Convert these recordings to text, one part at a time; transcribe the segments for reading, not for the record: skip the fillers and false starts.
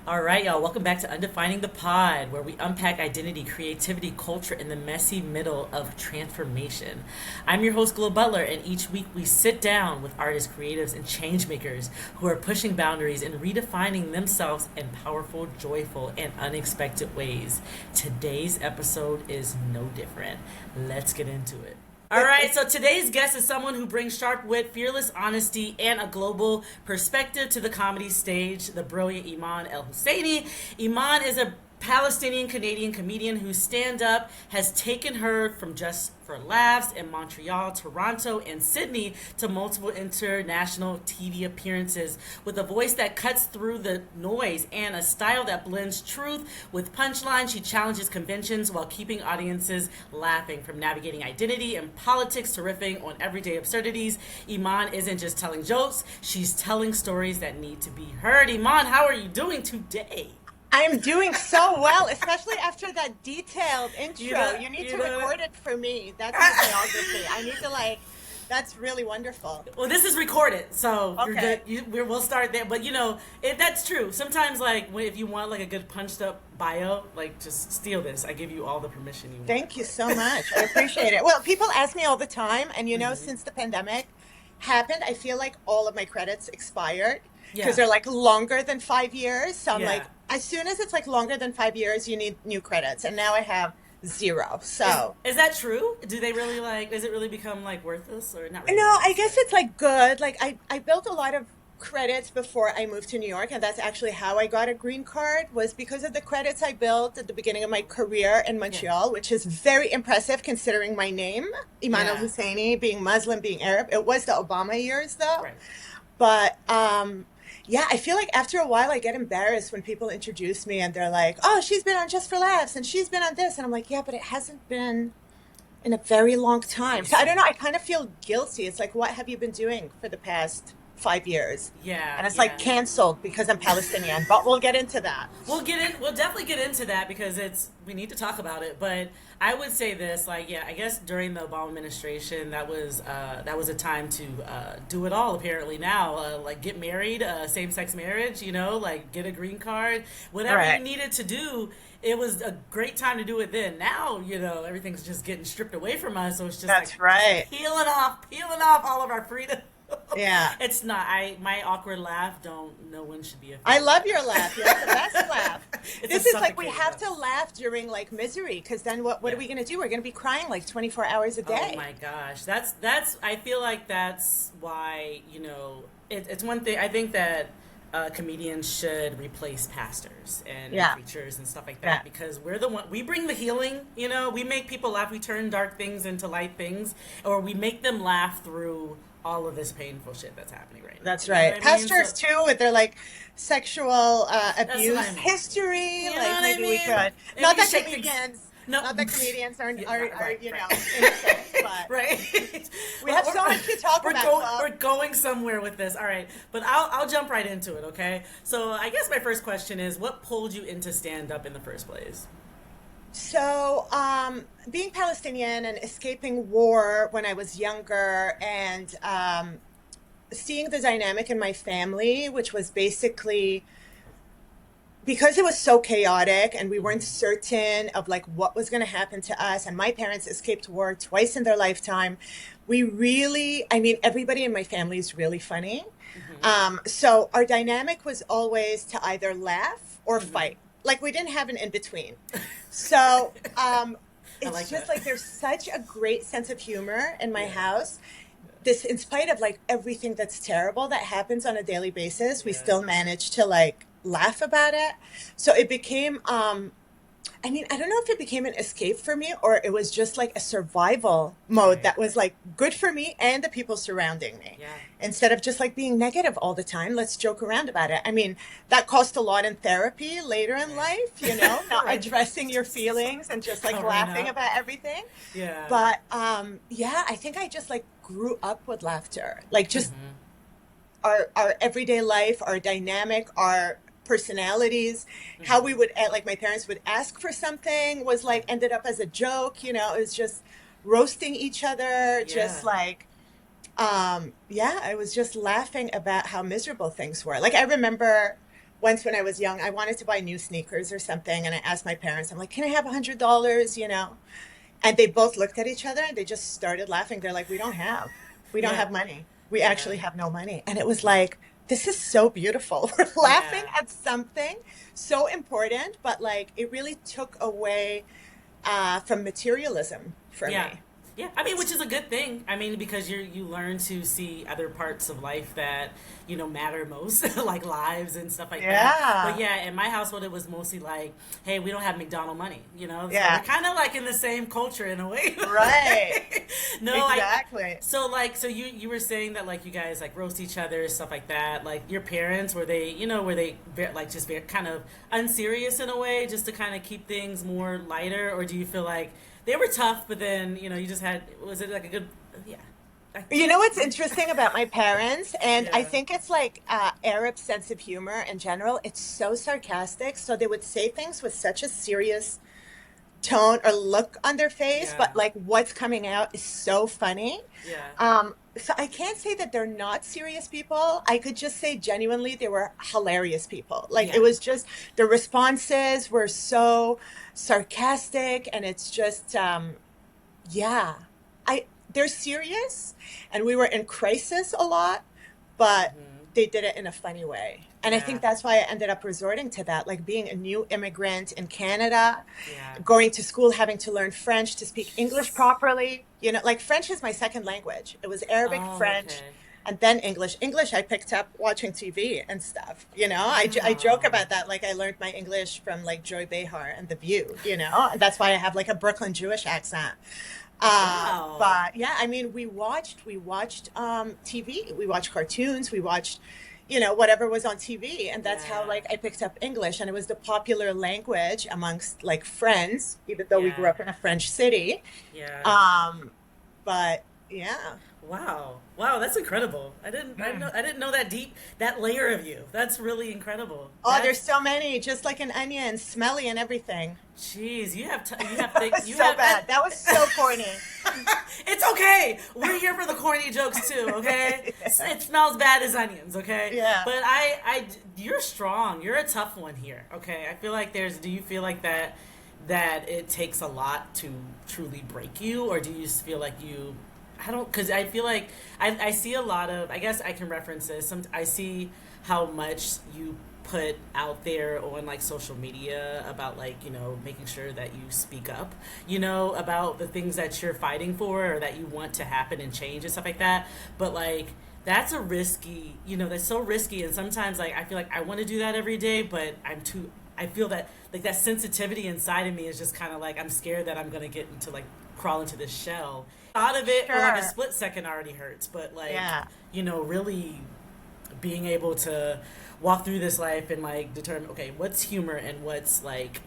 All right, y'all, welcome back to Undefining the Pod, where we unpack identity, creativity, culture in the messy middle of transformation. I'm your host, Glo Butler, and each week we sit down with artists, creatives, and changemakers who are pushing boundaries and redefining themselves in powerful, joyful, and unexpected ways. Today's episode is no different. Let's get into it. All right, so today's guest is someone who brings sharp wit, fearless honesty, and a global perspective to the comedy stage, the brilliant Eman El-Husseini. Eman is a Palestinian-Canadian comedian whose stand-up has taken her from just for laughs in Montreal, Toronto, and Sydney to multiple international TV appearances with a voice that cuts through the noise and a style that blends truth with punchline. She challenges conventions while keeping audiences laughing. From navigating identity and politics to riffing on everyday absurdities, Eman isn't just telling jokes, she's telling stories that need to be heard. Eman, how are you doing today? I'm doing so well, especially after that detailed intro. You need to record it for me. That's my biography. I need to that's really wonderful. Well, this is recorded, so Okay. you're good. We'll start there. But that's true. Sometimes, if you want a good punched up bio, just steal this. I give you all the permission you want. Thank you so much. I appreciate it. Well, people ask me all the time, and since the pandemic happened, I feel like all of my credits expired because they're longer than 5 years. So I'm as soon as it's longer than 5 years, you need new credits. And now I have zero. So is that true? Do they really does it really become worthless or not really? no, I guess it's good. I built a lot of credits before I moved to New York, and that's actually how I got a green card, was because of the credits I built at the beginning of my career in Montreal, which is very impressive considering my name, Eman El-Husseini, being Muslim, being Arab. It was the Obama years though. Right. But I feel like after a while I get embarrassed when people introduce me and they're like, oh, she's been on Just for Laughs and she's been on this. And I'm like, yeah, but it hasn't been in a very long time. So I don't know. I kind of feel guilty. It's what have you been doing for the past 5 years? Yeah. And it's canceled because I'm Palestinian, but we'll get into that. We'll definitely get into that because we need to talk about it. But I would say this, I guess during the Obama administration, that was a time to do it all. Apparently now, get married, same-sex marriage, get a green card, whatever you needed to do. It was a great time to do it then. Now, everything's just getting stripped away from us, so it's just That's right. peeling off all of our freedom. Yeah. It's not. My awkward laugh. No one should be. I love your laugh. You have the best laugh. This is we have laugh. to laugh during misery, because then what are we going to do? We're going to be crying 24 hours a day. Oh my gosh. That's. I feel like that's why it's one thing. I think that comedians should replace pastors and preachers and stuff like that because we're the one. We bring the healing. We make people laugh. We turn dark things into light things, or we make them laugh through all of this painful shit that's happening right now. That's right. You know what I mean? Pastors too, with their sexual abuse what I mean. history. You know what I Maybe we mean? could. Maybe Not that shake comedians. No. Not that comedians are right. innocent, but right. we have so much to talk about. We're going somewhere with this. All right, but I'll jump right into it. Okay. So I guess my first question is, what pulled you into stand up in the first place? So, being Palestinian and escaping war when I was younger, and seeing the dynamic in my family, which was basically because it was so chaotic and we weren't certain of what was going to happen to us. And my parents escaped war twice in their lifetime. Everybody in my family is really funny. Mm-hmm. So our dynamic was always to either laugh or fight. We didn't have an in between. So it's just there's such a great sense of humor in my house. This, in spite of everything that's terrible that happens on a daily basis, we still manage to laugh about it. So it became I don't know if it became an escape for me or it was just a survival mode that was good for me and the people surrounding me. Yeah. Instead of just being negative all the time, let's joke around about it. That cost a lot in therapy later in life, not addressing your feelings and just laughing about everything. Yeah. But I think I just grew up with laughter. Our everyday life, our dynamic, our personalities, how we would my parents would ask for something was ended up as a joke, it was just roasting each other, just I was just laughing about how miserable things were. I remember once when I was young, I wanted to buy new sneakers or something, and I asked my parents, I'm like, "Can I have $100?" And they both looked at each other and they just started laughing. They're like, we don't Yeah. have money. We Yeah. actually have no money. And it was like, this is so beautiful. We're laughing Yeah. at something so important, but like it really took away from materialism for Yeah. me. Yeah. I mean, which is a good thing. I mean, because you learn to see other parts of life that, matter most, like lives and stuff like that. But Yeah. yeah, in my household, it was mostly like, hey, we don't have McDonald money. So we're Yeah. kind of like in the same culture in a way. Right. No, Exactly. so you were saying that like you guys like roast each other, stuff like that. Like your parents, were they like just very kind of unserious in a way, just to kind of keep things more lighter, or do you feel like they were tough, but then you just had was it like a good yeah. You know what's interesting about my parents, and I Yeah. think it's like Arab sense of humor in general. It's so sarcastic, so they would say things with such a serious tone or look on their face, Yeah. but like what's coming out is so funny. Yeah. So I can't say that they're not serious people. I could just say genuinely they were hilarious people. Like it Yeah. was just the responses were so sarcastic, and it's just yeah. I They're serious, and we were in crisis a lot, but Hmm. they did it in a funny way. And I Yeah. think that's why I ended up resorting to that, like being a new immigrant in Canada, Yeah. going to school, having to learn French to speak English properly. Like French is my second language. It was Arabic, Oh, French, okay. and then English. English I picked up watching TV and stuff. I joke Wow. about that. Like I learned my English from like Joy Behar and The View. And that's why I have like a Brooklyn Jewish accent. Wow. But yeah, I mean, we watched TV, we watched cartoons, we watched, whatever was on TV, and that's how Yeah. like I picked up English, and it was the popular language amongst like friends, even though we grew Yeah. up in a French city. Yeah. Um, but yeah. Wow. Wow, that's incredible. I didn't know that layer of you. That's really incredible. Oh, there's That's so many, just like an onion, smelly and everything. Jeez, you have things you So have bad. That was so corny. It's okay. We're here for the corny jokes too, okay? It smells bad as onions, okay? Yeah. But you're strong. You're a tough one here, okay? I feel like do you feel like that it takes a lot to truly break you, or do you just feel like I don't, because I feel like I see a lot of, I guess I can reference this. I see how much you put out there on like social media about like, making sure that you speak up, about the things that you're fighting for or that you want to happen and change and stuff like that. But like, that's a risky, that's so risky. And sometimes like, I feel like I want to do that every day, but I feel that like that sensitivity inside of me is just kind of like, I'm scared that I'm going to get into like, crawl into this shell. Out of it for like a Sure. split second already hurts, but like, Yeah. really being able to walk through this life and like determine, okay, what's humor and what's like,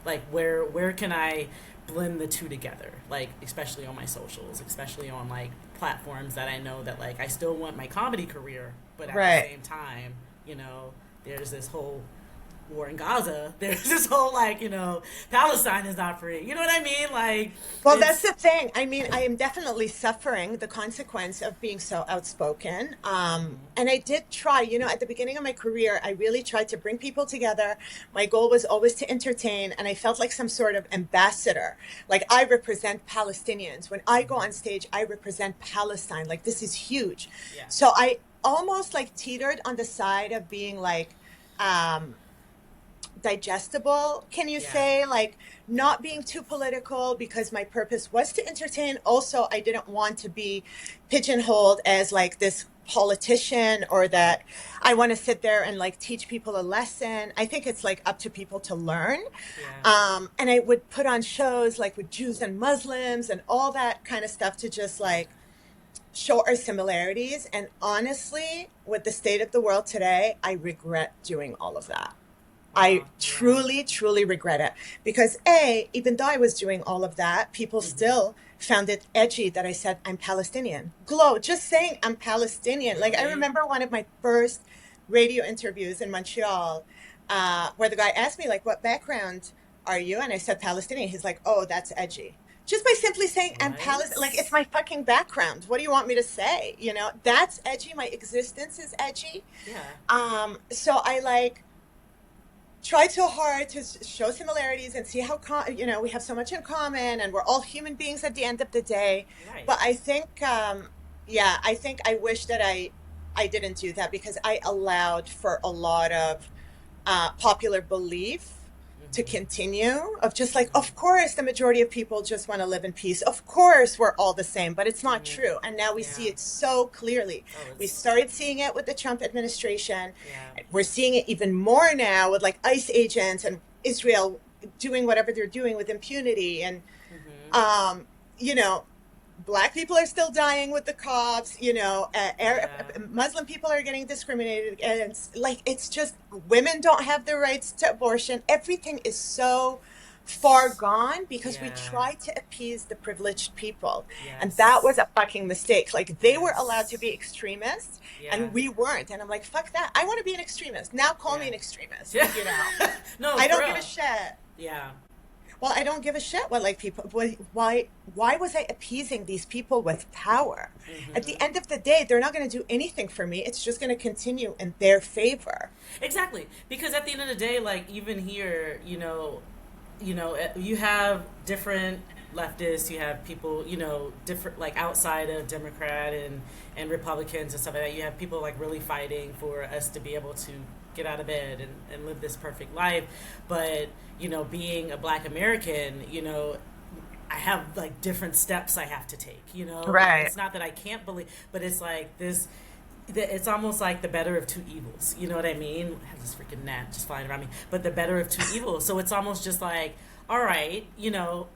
like where can I blend the two together, like especially on my socials, especially on like platforms that I know that like I still want my comedy career, but at the Right. same time, there's this whole war in Gaza. There's this whole like, Palestine is not free. You know what I mean? Like Well, that's it's the thing. I mean, I am definitely suffering the consequence of being so outspoken. And I did try, at the beginning of my career, I really tried to bring people together. My goal was always to entertain, and I felt like some sort of ambassador. Like I represent Palestinians. When I go on stage, I represent Palestine. Like this is huge. yeah. So I almost like teetered on the side of being like, digestible, can you Yeah. say, like not being too political, because my purpose was to entertain. Also, I didn't want to be pigeonholed as like this politician, or that I want to sit there and like teach people a lesson. I think it's like up to people to learn. Yeah. And I would put on shows like with Jews and Muslims and all that kind of stuff to just like show our similarities. And honestly, with the state of the world today, I regret doing all of that. I Wow. Yeah. truly, truly regret it, because even though I was doing all of that, people Hmm. still found it edgy that I said I'm Palestinian. Glow, just saying I'm Palestinian. Like I Really? remember one of my first radio interviews in Montreal, where the guy asked me like, "What background are you?" And I said Palestinian. He's like, "Oh, that's edgy." just by simply saying I'm Right? Palestinian. Like, it's my fucking background. What do you want me to say? That's edgy. My existence is edgy. Yeah. So I like try so hard to show similarities and see how we have so much in common, and we're all human beings at the end of the day. Right. But I think yeah, I think I wish that I didn't do that, because I allowed for a lot of popular belief to Mm-hmm. continue, of just like, Mm-hmm. of course the majority of people just want to live in peace, of course we're all the same, but it's not Mm-hmm. true. And now we see Yeah. it so clearly. Oh, We it's started seeing it with the Trump administration. yeah. We're seeing it even more now with like ICE agents and Israel doing whatever they're doing with impunity. And Mm-hmm. um you know Black people are still dying with the cops. Yeah. Muslim people are getting discriminated against. Like, it's just, women don't have the rights to abortion. Everything is so far gone because we Yeah. try to appease the privileged people. And that was Yes. a fucking mistake. Like, they were allowed to Yes. be extremists Yeah. and we weren't. And I'm like, fuck that. I want to be an extremist. Now call me Yeah. an extremist, Yeah. No, I for don't give a real. shit. Yeah. Well, I don't give a shit what, like, people. Why was I appeasing these people with power? At Mm-hmm. the end of the day, they're not going to do anything for me. It's just going to continue in their favor. Exactly. Because at the end of the day, like even here, you have different leftists, you have people, different like outside of Democrat and Republicans and stuff like that. You have people like really fighting for us to be able to get out of bed and live this perfect life. But, being a black American, I have like different steps I have to take, and Right. it's not that I can't believe, but it's like this, it's almost like the better of two evils. You know what I mean? I have this freaking gnat just flying around me, but the better of two evils. So it's almost just like, all right,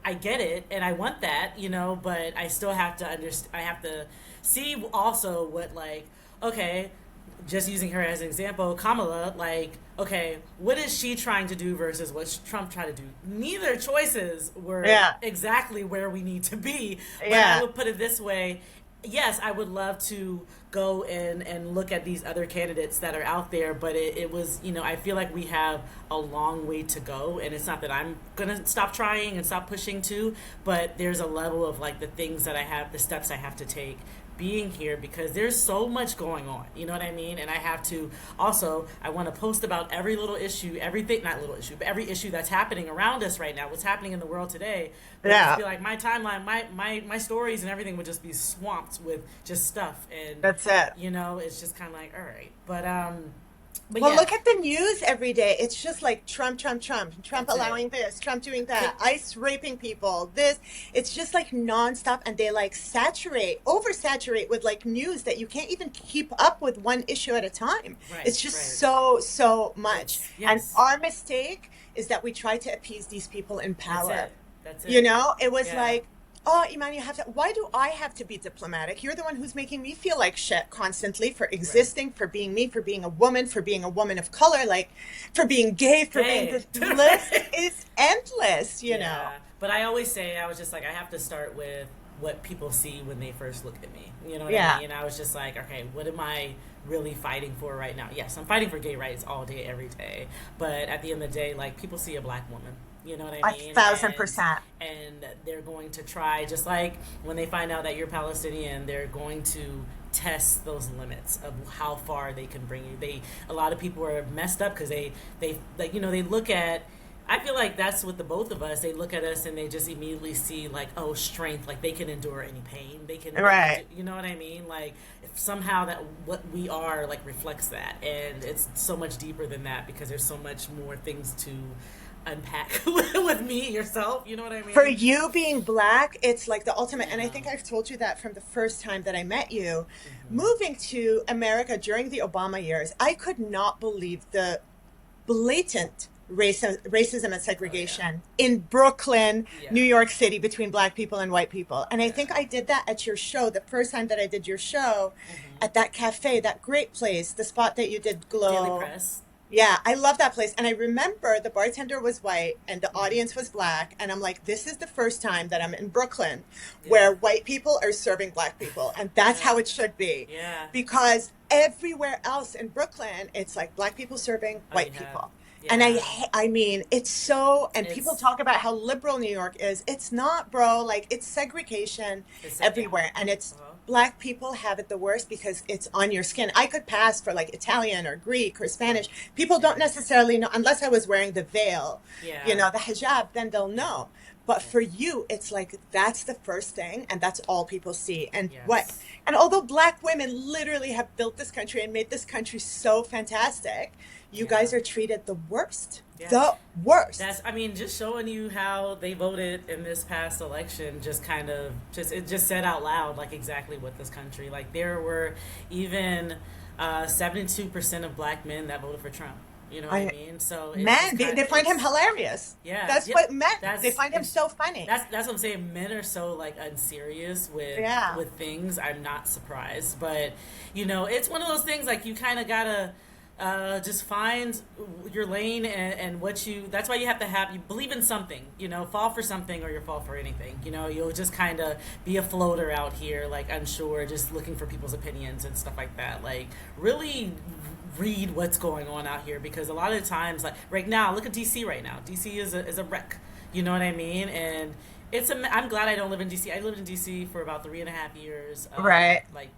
I get it, and I want that, but I still have to understand. I have to see also what, like, okay, just using her as an example, Kamala, like, okay, what is she trying to do versus what Trump tried to do? Neither choices were Yeah. exactly where we need to be. But I Yeah. would put it this way: yes, I would love to go in and look at these other candidates that are out there, but it was, I feel like we have a long way to go. And it's not that I'm going to stop trying and stop pushing too, but there's a level of like the things that I have, the steps I have to take being here, because there's so much going on, you know what I mean? And I have to also, I want to post about every little issue, everything, not little issue, but every issue that's happening around us right now, what's happening in the world today. But it just Yeah. be like my timeline, my stories and everything would just be swamped with just stuff. And, That's it. it's just kind of like, all right. But Well, yeah, look at the news every day. It's just like Trump, Trump, Trump, Trump that's it. allowing this, Trump doing that, Could, ICE raping people, this. It's just like nonstop. And they like oversaturate with like news that you can't even keep up with one issue at a time. right, It's just right. so much. And Yes, our mistake is that we try to appease these people in that's power. it. That's it. It was Yeah, like, oh, Iman, you have to. Why do I have to be diplomatic? You're the one who's making me feel like shit constantly for right. existing, for being me, for being a woman of color, like for being gay, for being Hey. this list is endless. Yeah, but I always say, I was just like, I have to start with what people see when they first look at me. You know what I Yeah. mean? And I was just like, okay, what am I really fighting for right now? Yes, I'm fighting for gay rights all day, every day. But at the end of the day, like, people see a black woman. You know what I A mean? thousand percent. And they're going to try, just like when they find out that you're Palestinian, they're going to test those limits of how far they can bring you. A lot of people are messed up because they like, they look at, I feel like that's with the both of us. They look at us and they just immediately see like, oh, strength, like they can endure any pain. Right. You know what I mean? Like, if somehow that what we are like reflects that, and it's so much deeper than that because there's so much more things to unpack with me, yourself. You know what I For mean? you being black, it's like the ultimate. And I Yeah. think I've told you that from the first time that I met you. Hmm. Moving to America during the Obama years, I could not believe the blatant racism and Oh yeah. segregation in Brooklyn, Yeah. New York City, between black people and white people. And I Yeah. think I did that at your show, the first time that I did your show, Hmm. at that cafe, that great place, the spot that you did Daily Glow. Press. Yeah, I love that place. And I remember the bartender was white and the Hmm. audience was black. And I'm like, this is the first time that I'm in Brooklyn Yeah. where white people are serving black people. And that's Yeah. how it should be. Yeah. Because everywhere else in Brooklyn, it's like black people serving Oh white yeah. people. And Yeah. I mean, it's so, and people It's talk about how liberal New York is. It's not, bro. Like, it's segregation yeah. everywhere. And it's, Uh-huh. black people have it the worst because it's on your skin. I could pass for like Italian or Greek or Right. Spanish. People Yeah. don't necessarily know, unless I was wearing the veil, Yeah. the hijab, then they'll know. But Yeah. for you, it's like that's the first thing, and that's all people see. Yes. And although black women literally have built this country and made this country so fantastic, you Yeah. guys are treated the worst. Yeah. The worst. That's, I mean, just showing you how they voted in this past election, just kind of, it just said out loud, like, exactly what this country, like, there were even 72% of black men that voted for Trump. You know what I I mean? So it's Men, just kind they of, find him it's, hilarious. yeah, That's yeah, what men. They that's, find him so funny. that's what I'm saying. Men are so like unserious Yeah. with things. I'm not surprised, but it's one of those things like you kind of gotta just find your lane and what you. That's why you have to you believe in something. Fall for something or you fall for anything. You'll just kind of be a floater out here, like unsure, just looking for people's opinions and stuff like that. Like really read what's going on out here because a lot of the times, like right now, look at DC right now. DC is a wreck. You know what I mean? And I'm glad I don't live in DC. I lived in DC for about 3.5 years. Right. Like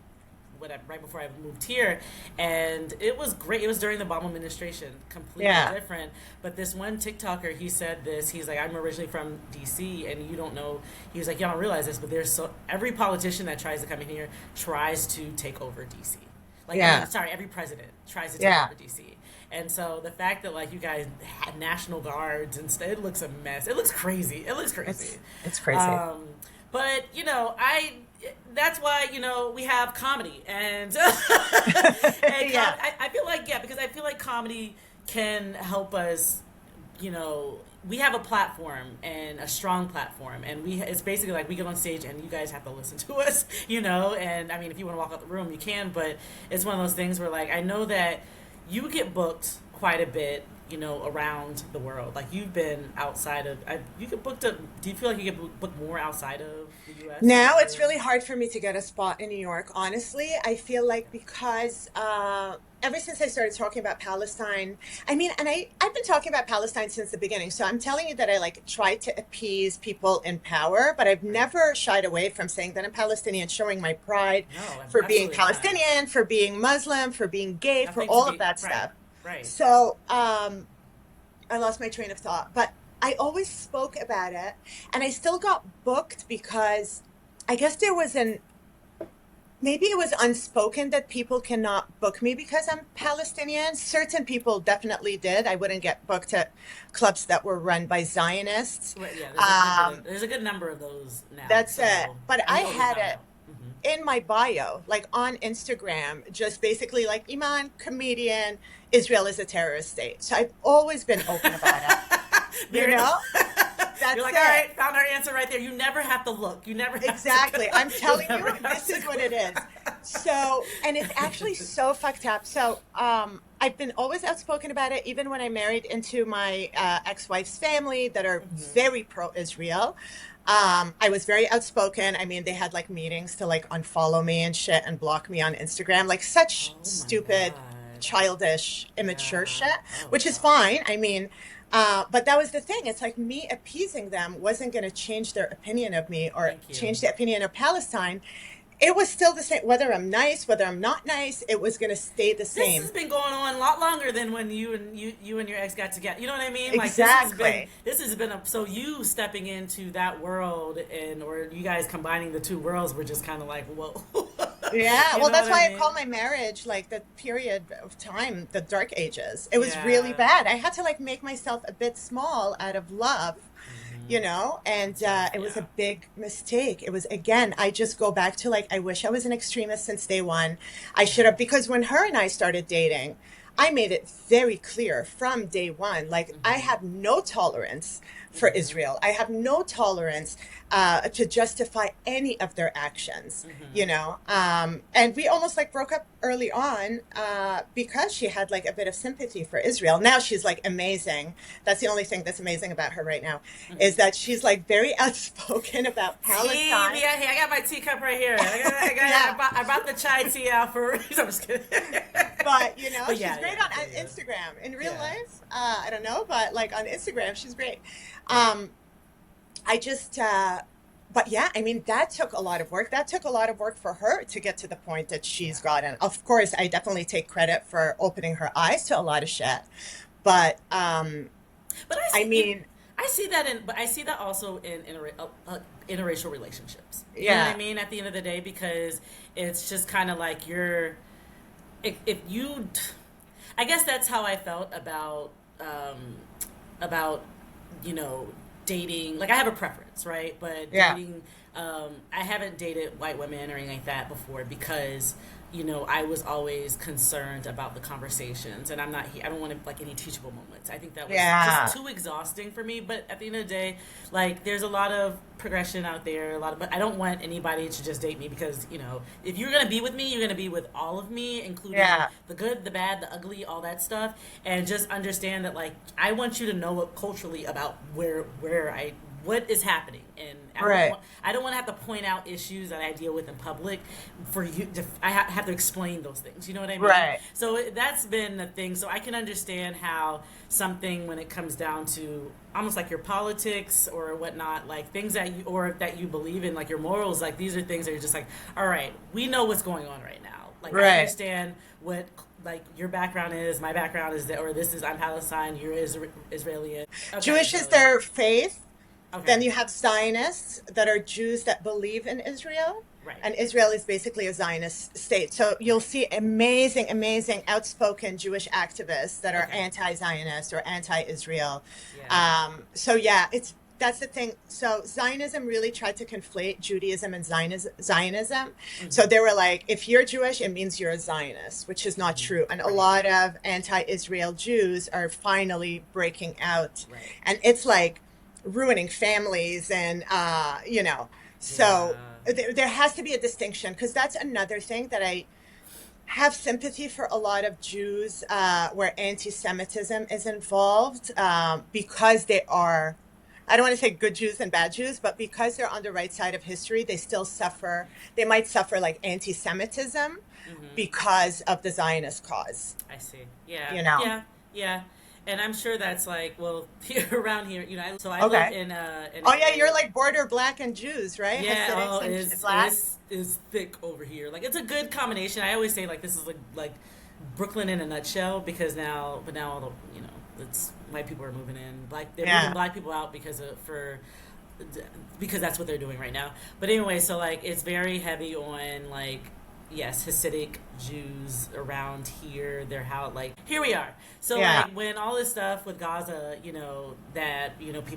whatever, right before I moved here, and it was great. It was during the Obama administration, completely Yeah. different. But this one TikToker, he said this. He's like, I'm originally from DC, and you don't know. He was like, y'all don't realize this, but every politician that tries to come in here tries to take over DC. Like, Yeah. sorry, every president tries to take Yeah. over DC. And so the fact that like you guys had National Guards and stuff, it looks a mess. It looks crazy. It looks crazy. It's crazy. But that's why we have comedy and, Yeah. I feel like because I feel like comedy can help us. We have a platform and a strong platform, and it's basically like we get on stage and you guys have to listen to us, and I mean if you want to walk out the room you can, but it's one of those things where like I know that you get booked quite a bit around the world. Like you've been outside of you get booked up. Do you feel like you get booked more outside of the US? Now it's really hard for me to get a spot in New York, honestly. I feel like because ever since I started talking about Palestine, I mean, and I've been talking about Palestine since the beginning. So I'm telling you that I like try to appease people in power, but I've never shied away from saying that I'm Palestinian, showing my pride No, for being absolutely not. Palestinian, for being Muslim, for being gay, for Nothing to all be- of that right, stuff. Right. So I lost my train of thought, but I always spoke about it, and I still got booked because I guess there was maybe it was unspoken that people cannot book me because I'm Palestinian. Certain people definitely did. I wouldn't get booked at clubs that were run by Zionists. Right, yeah, there's a good number of those now. That's so it. But I always had find it out. Mhm. in my bio, like on Instagram, just basically like Iman, comedian, Israel is a terrorist state. So I've always been open about it. There You it is. know? That's You're like, it. all right, found our answer right there. You never have to look. You never have Exactly. To I'm telling you, never have this to is what it is. So, and it's actually so fucked up. So, I've been always outspoken about it, even when I married into my ex-wife's family that are very pro-Israel. I was very outspoken. I mean, they had like meetings to like unfollow me and shit and block me on Instagram, like such Oh my stupid, God. childish, immature Yeah. shit, Oh, which is God. fine. I mean, but that was the thing. It's like me appeasing them wasn't going to change their opinion of me or Thank you. change the opinion of Palestine. It was still the same, whether I'm nice, whether I'm not nice, it was going to stay the This same. has been going on a lot longer than when you and your ex got together. You know what I mean? Exactly. This has been so you stepping into that world or you guys combining the two worlds were just kind of like, whoa. Yeah, You well, know that's what why I I mean? call my marriage like the period of time, the dark ages. It was Yeah. really bad. I had to like make myself a bit small out of love, and it was Yeah. a big mistake. It was, again, I just go back to like, I wish I was an extremist since day one. I should have, because when her and I started dating, I made it very clear from day one, like, I have no tolerance for Israel. I have no tolerance to justify any of their actions, and we almost like broke up early on because she had like a bit of sympathy for Israel. Now she's like amazing. That's the only thing that's amazing about her right now, is that she's like very outspoken about Palestine. Yeah, hey, I got my teacup right here. Yeah. I brought the chai tea out for. I'm just kidding. But But she's yeah, great on Instagram. In real life, I don't know, but like on Instagram, she's great. I just, but yeah, I mean, that took a lot of work. That took a lot of work for her to get to the point that she's gotten. Of course, I definitely take credit for opening her eyes to a lot of shit. But, But I mean, I see that but I see that also in interracial relationships. You know yeah, what I mean? At the end of the day, because it's just kind of like if you, I guess that's how I felt about you know dating. Like I have a preference, right? But yeah, dating, I haven't dated white women or anything like that before because I was always concerned about the conversations, and I don't want to like any teachable moments. I think that was yeah, just too exhausting for me. But at the end of the day, like there's a lot of progression out there, but I don't want anybody to just date me because if you're gonna be with me, you're gonna be with all of me, including yeah, the good, the bad, the ugly, all that stuff, and just understand that like I want you to know what culturally about what is happening, and right, I don't want to have to point out issues that I deal with in public for you. I have to explain those things. You know what I mean? right. So that's been the thing. So I can understand how something when it comes down to almost like your politics or whatnot, like things that you believe in, like your morals, like these are things that you're just like, all right, we know what's going on right now. Like I Right. understand what like your background is, my background is that, or this is I'm Palestine, you're Israeli. Okay, Jewish is Israeli. their faith. Then Okay, you have Zionists that are Jews that believe in Israel. right. And Israel is basically a Zionist state. So you'll see amazing, amazing outspoken Jewish activists that are Okay. anti-Zionist or anti-Israel. Yeah. So yeah, that's the thing. So Zionism really tried to conflate Judaism and Zionism. So Mm-hmm. they were like, if you're Jewish, it means you're a Zionist, which is not true. And a Right. lot of anti-Israel Jews are finally breaking out. Right. And it's like ruining families and, so Yeah. there has to be a distinction because that's another thing that I have sympathy for a lot of Jews where anti-Semitism is involved because they are, I don't want to say good Jews and bad Jews, but because they're on the right side of history, they might suffer like anti-Semitism Mm-hmm. because of the Zionist cause, I see. Yeah. you know? Yeah. Yeah. And I'm sure that's like, well, here around here, so I live Okay. in Oh yeah, you're like border black and Jews, right? yeah, Hasidics and it's black. is thick over here. Like it's a good combination. I always say like this is like Brooklyn in a nutshell because now all the it's white people are moving in. They're moving Yeah. black people out because that's what they're doing right now. But anyway, so like it's very heavy on like yes, Hasidic Jews around here. They're how like here we are. So Yeah. like when all this stuff with Gaza, that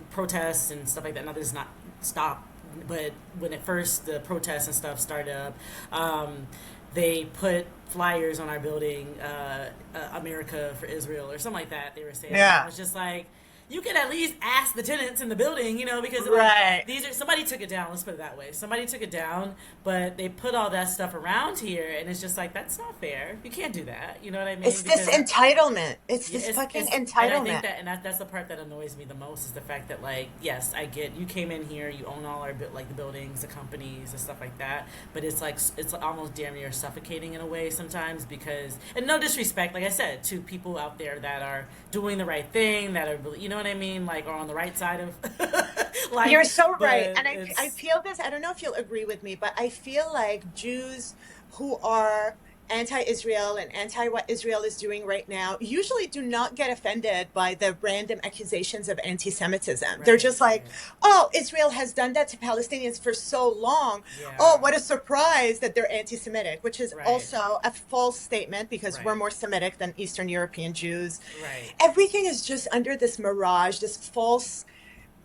protests and stuff like that. Now this is not stop, but when at first the protests and stuff started up, they put flyers on our building, America for Israel or something like that. They were saying Yeah. it was just like. You can at least ask the tenants in the building, because Right. somebody took it down. Let's put it that way. Somebody took it down, but they put all that stuff around here, and it's just like that's not fair. You can't do that. You know what I mean? It's this entitlement. It's Yeah, this fucking and I think entitlement. that's the part that annoys me the most is the fact that like yes, I get you came in here, you own all our like the buildings, the companies, and stuff like that, but it's like it's almost damn near suffocating in a way sometimes because and no disrespect, like I said, to people out there that are doing the right thing, that are really, you know what I mean, like are on the right side of life. You're so right. But And I feel this, I don't know if you'll agree with me, but I feel like Jews who are anti-Israel and anti what Israel is doing right now usually do not get offended by the random accusations of anti-Semitism. They're right, just like, right, oh, Israel has done that to Palestinians for so long. Oh, yeah, what a surprise that they're anti-Semitic, which is right, also a false statement because we're right, more Semitic than Eastern European Jews. right. Everything is just under this mirage, this false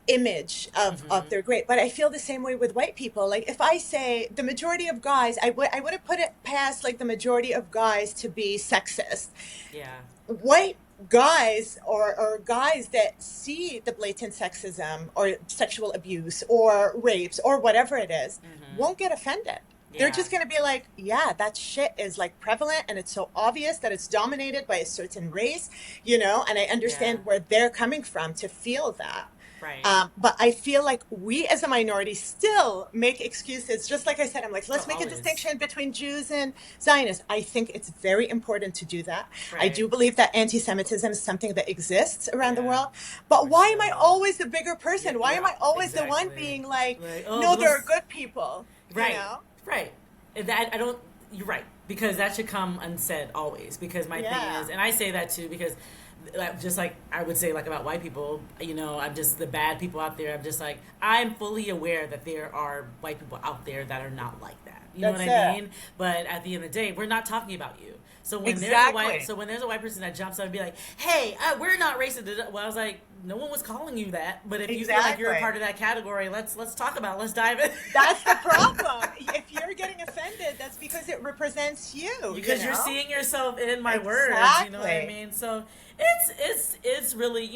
image of Mm-hmm. they're great. But I feel the same way with white people. Like if I say the majority of guys, I wouldn't put it past like the majority of guys to be sexist. Yeah, White guys or guys that see the blatant sexism or sexual abuse or rapes or whatever it is mm-hmm. won't get offended. They're Yeah, just going to be like, yeah, that shit is like prevalent and it's so obvious that it's dominated by a certain race, and I yeah. understand where they're coming from to feel that. Right. But I feel like we as a minority still make excuses. Just like I said, I'm like, Oh, let's make a always. distinction between Jews and Zionists. I think it's very important to do that. I Right. do believe that anti-Semitism is something that exists around the Yeah. world. But For why am I sure. always the bigger person? Why am You're I always the one exactly being like, like, oh, no, but there are let's good people, you right, know? right. And that I don't. You're right because that should come unsaid always. Because my thing Yeah, is, and I say that too because just like I would say like about white people, I'm just the bad people out there. I'm just like I'm fully aware that there are white people out there that are not like that. You know what that's I it. mean? But at the end of the day, we're not talking about you. Exactly. So when there's a white person that jumps up and be like, "Hey, we're not racist," well, I was like, no one was calling you that. But if you feel like you're a Exactly. part of that category, let's talk about it. Let's dive in. That's the problem. If you're getting offended, that's because it represents you, you Because you're know? seeing yourself in my words, you know what I Exactly. mean? So it's really,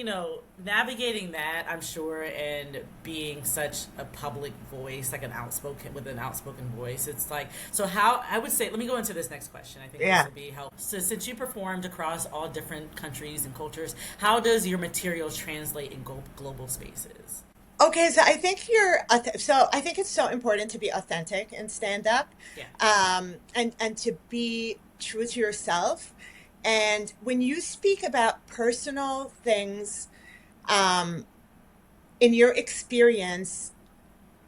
navigating that, I'm sure, and being such a public voice, like an outspoken voice. It's like, so how I would say, let me go into this next question. I think this Yeah. will be helpful. So since you performed across all different countries and cultures, how does your material translate in global spaces? Okay, so I think it's so important to be authentic and stand up, Yeah. and to be true to yourself. And when you speak about personal things, um, in your experience,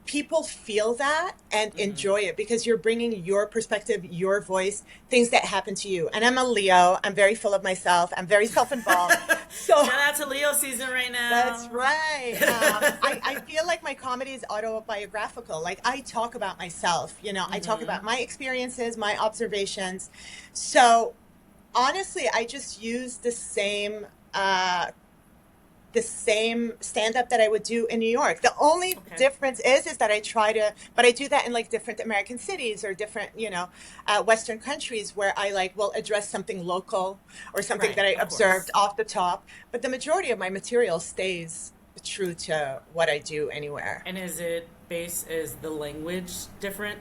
people feel that and Hmm. enjoy it because you're bringing your perspective, your voice, things that happen to you. And I'm a Leo. I'm very full of myself. I'm very self-involved. So Shout out to Leo season right that's now. right. I feel like my comedy is autobiographical. Like I talk about myself, I talk Hmm. about my experiences, my observations. So honestly, I just use the same stand up that I would do in New York. The only Okay. difference is that but I do that in like different American cities or different, Western countries where I like will address something local or something Right, that I of observed course. off the top. But the majority of my material stays true to what I do anywhere. And is the language different?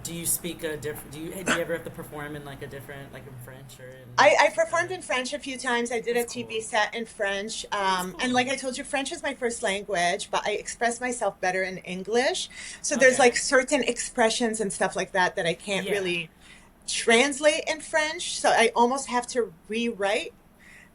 Do you speak a different, do you ever have to perform in like a different, like in French or in, I performed in French a few times. I did a that's TV cool. set in French. That's And cool. like I told you, French is my first language, but I express myself better in English. So there's Okay. like certain expressions and stuff like that that I can't Yeah. really translate in French. So I almost have to rewrite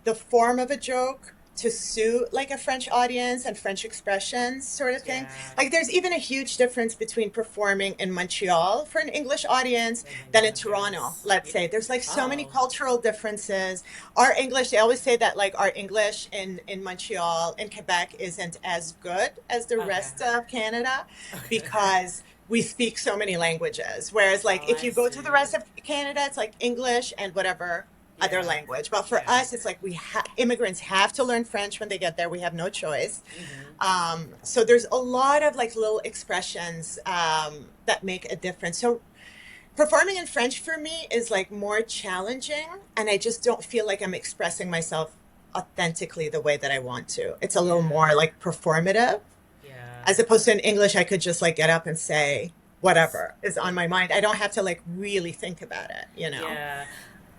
the form of a joke to suit like a French audience and French expressions sort of thing. Yeah. Like there's even a huge difference between performing in Montreal for an English audience And then than going in to Toronto, Paris. let's Yeah. say. There's like so many Oh. cultural differences. Our English, they always say that like our English in Montreal and Quebec isn't as good as the Okay. rest of Canada Okay. because we speak so many languages. Whereas like Oh, if I you go to the see. rest of Canada, it's like English and whatever other Yeah. language. But for Yeah. us, it's like immigrants have to learn French when they get there. We have no choice. Hmm. So there's a lot of like little expressions that make a difference. So performing in French for me is like more challenging, and I just don't feel like I'm expressing myself authentically the way that I want to. It's a little Yeah. more like performative, Yeah. as opposed to in English, I could just like get up and say whatever is on my mind. I don't have to like really think about it. Yeah.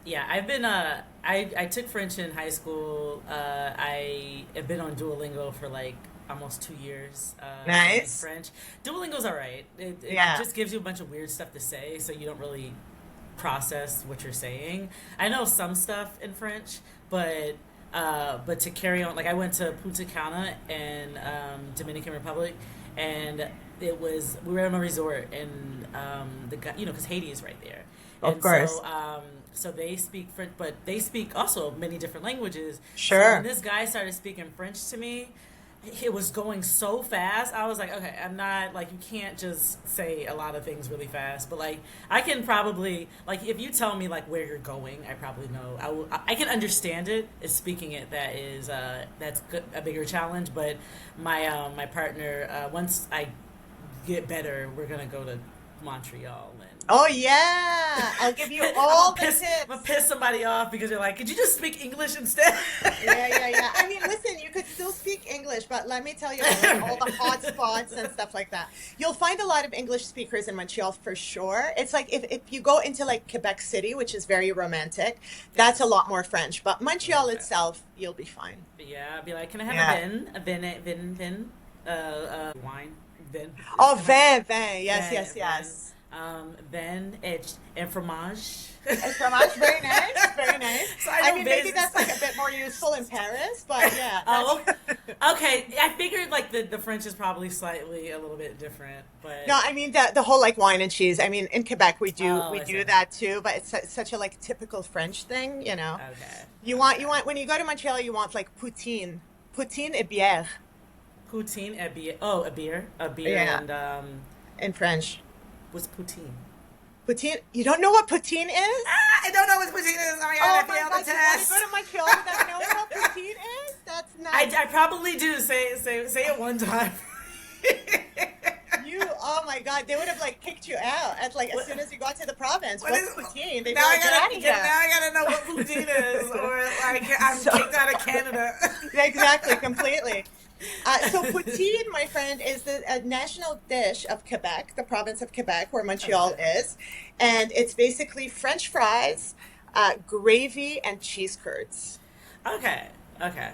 Yeah, I've been I took French in high school. I have been on Duolingo for like almost 2 years in Nice. French. Duolingo's all right. It Yeah. just gives you a bunch of weird stuff to say, so you don't really process what you're saying. I know some stuff in French, but to carry on, like I went to Punta Cana in Dominican Republic, and we were in a resort, and the guy, because Haiti is right there, Of and course. so they speak French, but they speak also many different languages. So when Sure. this guy started speaking French to me, it was going so fast. I was like, okay, I'm not like, you can't just say a lot of things really fast, but like I can probably, like, if you tell me like where you're going, I probably know. I can understand it. It's speaking it that is that's good, a bigger challenge. But my partner, once I get better, we're gonna go to Montreal, and Oh yeah. I'll give you all the I'm gonna tips. piss somebody off because they're like, could you just speak English instead? Yeah, yeah, yeah. I mean, listen, you could still speak English, but let me tell you, like, all the hot spots and stuff like that. You'll find a lot of English speakers in Montreal for sure. It's like if you go into like Quebec City, which is very romantic, that's a lot more French. But Montreal itself, you'll be fine. Yeah, I'd be like, can I have a vin, wine, vin. Oh, vin. Yes. Vin and fromage. And fromage, very nice, very nice. So I mean, maybe that's like a bit more useful in Paris, but yeah. Oh, okay. I figured like the French is probably slightly a little bit different, but no, I mean the whole like wine and cheese. I mean, in Quebec we do that too, but it's such a like typical French thing, you know. Okay. You want when you go to Montreal, you want like poutine et bière. Poutine et bière. Oh, a beer, Yeah. and In French. what's poutine? Poutine? You don't know what poutine is? I don't know what poutine is. Oh my god, I failed the God, you want to test. go to Montreal without knowing what poutine is? That's not. I probably do. Say it one time. Oh my God, they would have like kicked you out as soon as you got to the province. What's poutine? They'd be Now like, get out of here. now I gotta know what poutine is, or like I'm kicked out of Canada. Exactly, completely. So poutine, my friend, is the national dish of Quebec, the province of Quebec, where Montreal is, and it's basically French fries, gravy, and cheese curds. Okay.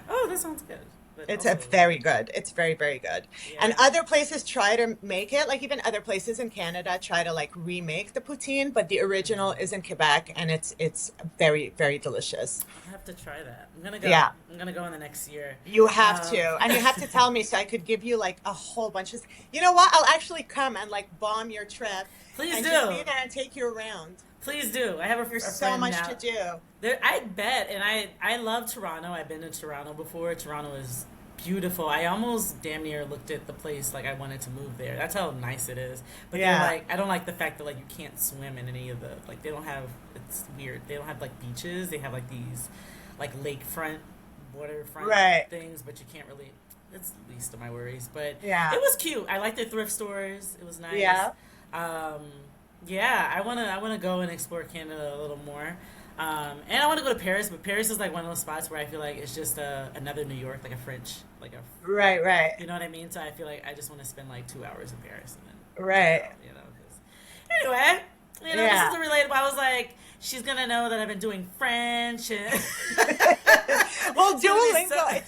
Oh, that sounds good. But It's also, very good. It's very, very good. Yeah. And other places try to make it, like even other places in Canada try to like remake the poutine, but the original is in Quebec, and it's very, very delicious. I have to try that. I'm gonna go. Yeah. I'm gonna go in the next year. You have to, and you have to tell me so I could give you like a whole bunch of. You know what? I'll actually come and like bomb your trip. Please and do. Just be there and take you around. Please do. I have a There's a so friend much now. to do. I bet, and I love Toronto. I've been to Toronto before. Toronto is beautiful. I almost damn near looked at the place like I wanted to move there. That's how nice it is. But Yeah. they're like, I don't like the fact that like you can't swim in any of the like they don't have. It's weird. They don't have like beaches. They have like these like lakefront, waterfront Right. things, but you can't really. It's the least of my worries. But Yeah. it was cute. I liked the thrift stores. It was nice. Yeah. Yeah, I wanna go and explore Canada a little more, and I want to go to Paris. But Paris is like one of those spots where I feel like it's just another New York, like a French, like a Right. you know what I mean. So I feel like I just want to spend like 2 hours in Paris and then Right. you know. 'Cause, anyway, Yeah. this is a relatable. I was like, she's gonna know that I've been doing French. And Well, It's gonna be Duolingo.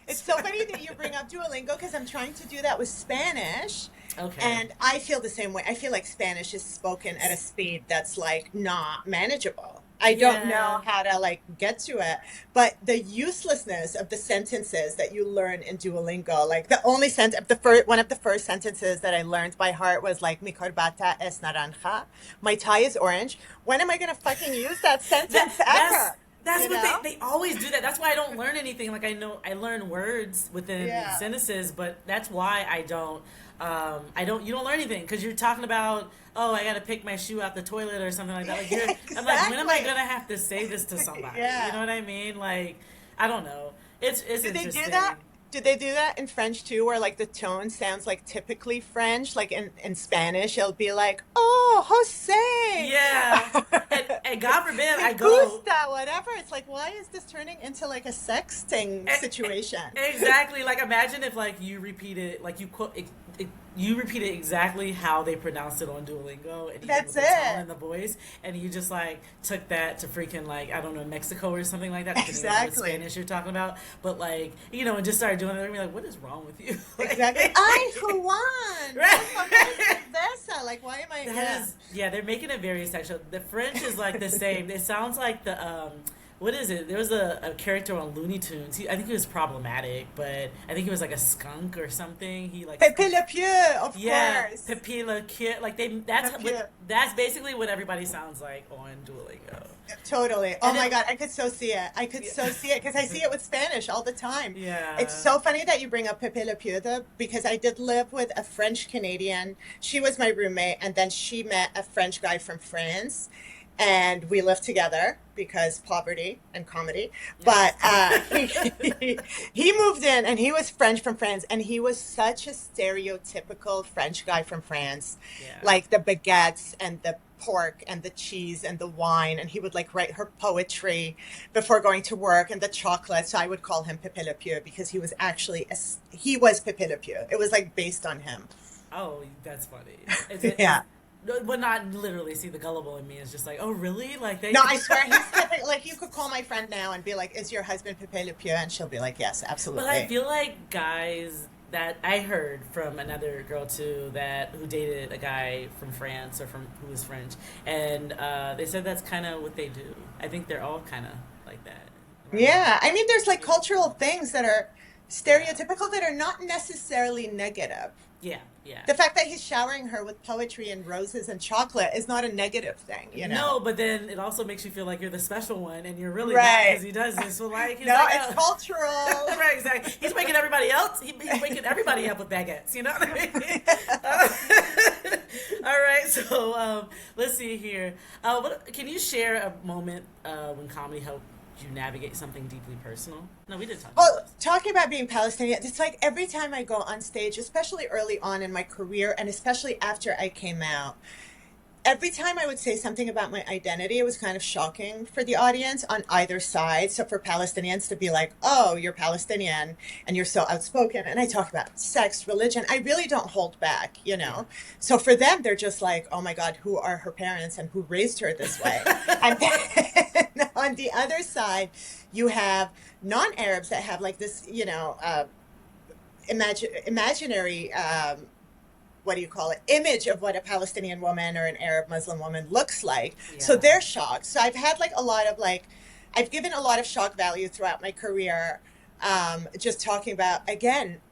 It's so funny that you bring up Duolingo because I'm trying to do that with Spanish. Okay. And I feel the same way. I feel like Spanish is spoken at a speed that's like not manageable. I don't know how to like get to it. But the uselessness of the sentences that you learn in Duolingo, like the only one of the first sentences that I learned by heart was like mi corbata es naranja. My tie is orange. When am I going to fucking use that sentence ever? That's You what know? they always do that. That's why I don't learn anything. Like I learn words within Yeah. sentences, but that's why I don't you don't learn anything because you're talking about, oh, I got to pick my shoe out the toilet or something like that. Like I'm like, when am I Exactly. going to have to say this to somebody? Yeah. You know what I mean? Like, I don't know. It's Do they interesting. do that? Do they do that in French too, where like the tone sounds like typically French? Like in Spanish, it'll be like, "Oh, Jose." Yeah. And God forbid I Me go. gusta, whatever. It's like, why is this turning into like a sexting situation? Exactly. Like imagine if like you repeat it, like you repeat it exactly how they pronounce it on Duolingo, and That's with the tone it. and the voice, and you just like took that to freaking like I don't know Mexico or something like that. Depending on what Exactly. Spanish you're talking about, but like and just started doing it. And be like, what is wrong with you? Like, Exactly. Ay, Juan. Right. Like, why am I? That is, they're making it very sexual. The French is like the same. It sounds like the what is it? There was a character on Looney Tunes. I think he was problematic, but I think he was like a skunk or something. He like Pepe Le Pew, of course. Pepe Le Pew. Like that's basically what everybody sounds like on Duolingo. Totally. Oh And my it- God, I could so see it. I could so see it because I see it with Spanish all the time. Yeah. It's so funny that you bring up Pepe Le Pew though, because I did live with a French Canadian. She was my roommate, and then she met a French guy from France, and we lived together because poverty and comedy. But he moved in, and he was French from France, and he was such a stereotypical French guy from France, Yeah. like the baguettes and the pork and the cheese and the wine, and he would like write her poetry before going to work, and the chocolate. So I would call him Pepe Le Pew because he was actually he was Pepe Le Pew. It was like based on him. Oh, that's funny. Yeah. But not literally. See, the gullible in me is just like, oh, really? Like they. No, I swear he's typical. Like you could call my friend now and be like, "Is your husband Pepe Le Pew?" And she'll be like, "Yes, absolutely." But I feel like guys that I heard from another girl too who dated a guy from France or who was French, and they said that's kind of what they do. I think they're all kind of like that. Yeah, I mean, there's like cultural things that are stereotypical that are not necessarily negative. Yeah, yeah. The fact that he's showering her with poetry and roses and chocolate is not a negative thing, you know? No, but then it also makes you feel like you're the special one, and you're really right. not because he does this. So like, he's no, like, it's cultural. Right, exactly. He's waking everybody else. He's waking everybody up with baguettes. You know what I mean? All right, so let's see here. Can you share a moment when comedy helped you navigate something deeply personal? No, we did talk about this. Talking about being Palestinian, it's like every time I go on stage, especially early on in my career and especially after I came out, every time I would say something about my identity, it was kind of shocking for the audience on either side. So for Palestinians to be like, oh, you're Palestinian and you're so outspoken. And I talk about sex, religion. I really don't hold back, you know. So for them, they're just like, oh my God, who are her parents and who raised her this way? And then on the other side, you have non-Arabs that have like this, you know, imaginary what do you call it, image of what a Palestinian woman or an Arab Muslim woman looks like. Yeah. So they're shocked. So I've had like a lot of like, I've given a lot of shock value throughout my career, just talking about, again,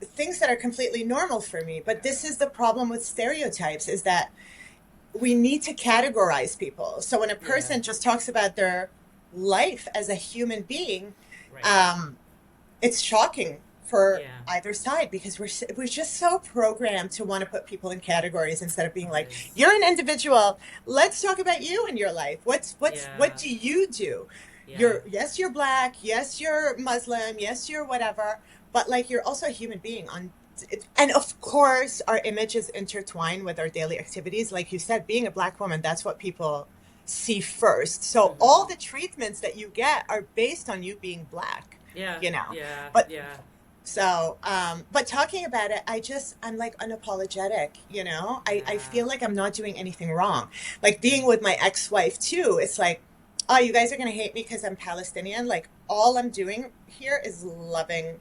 things that are completely normal for me. But this is the problem with stereotypes, is that we need to categorize people. So when a person just talks about their life as a human being, it's shocking for either side, because we're just so programmed to want to put people in categories instead of being like, you're an individual. Let's talk about you and your life. What do you do? You're black. Yes, you're Muslim. Yes, you're whatever. But like, you're also a human being and of course our image is intertwined with our daily activities. Like you said, being a black woman, that's what people see first. So all the treatments that you get are based on you being black. You know. So, but talking about it, I'm like unapologetic, you know, I feel like I'm not doing anything wrong. Like being with my ex-wife too, it's like, oh, you guys are going to hate me because I'm Palestinian. Like all I'm doing here is loving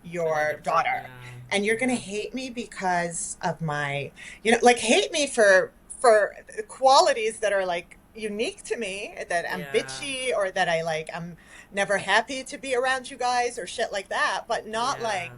your daughter. And you're going to hate me because of my, you know, like hate me for qualities that are like unique to me, that I'm bitchy or that I'm never happy to be around you guys or shit like that, but not like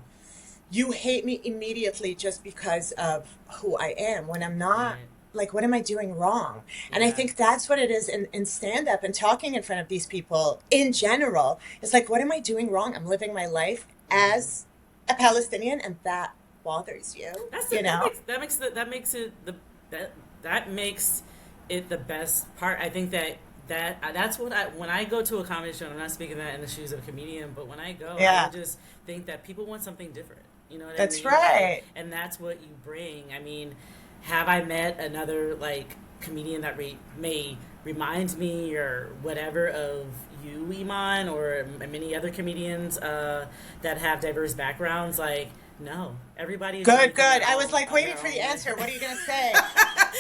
you hate me immediately just because of who I am when I'm not. Like, what am I doing wrong? And I think that's what it is in stand-up and talking in front of these people in general. It's like, what am I doing wrong? I'm living my life as a Palestinian, and that bothers you. That makes it the best part. I think that's what when I go to a comedy show, and I'm not speaking that in the shoes of a comedian, but when I go, I just think that people want something different. You know what I mean? That's right. And that's what you bring. I mean, have I met another like comedian that may remind me or whatever of you, Iman, or many other comedians that have diverse backgrounds? Like, no, everybody's good. I was like waiting for the answer. What are you gonna say?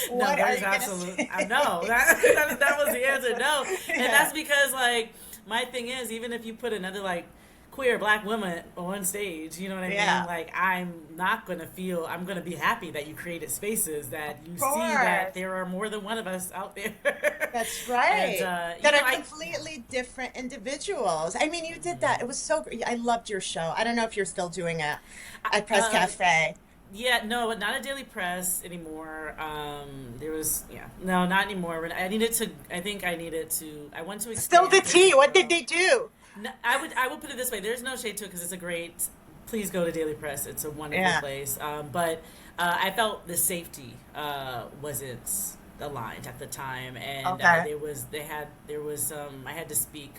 What are you gonna say? No, that was the answer. No, and that's because like my thing is, even if you put another like queer black woman on stage, you know what I mean? Like, I'm gonna be happy that you created spaces that you see that there are more than one of us out there. That's right. And, that are completely different individuals. I mean, you did that. It was so great. I loved your show. I don't know if you're still doing it at Press Cafe. Yeah, no, but not a Daily Press anymore. No, not anymore. I went to Still the tea. What did they do? No, I would put it this way. There's no shade to it because it's a great. Please go to Daily Press. It's a wonderful place. But I felt the safety wasn't aligned at the time, and I had to speak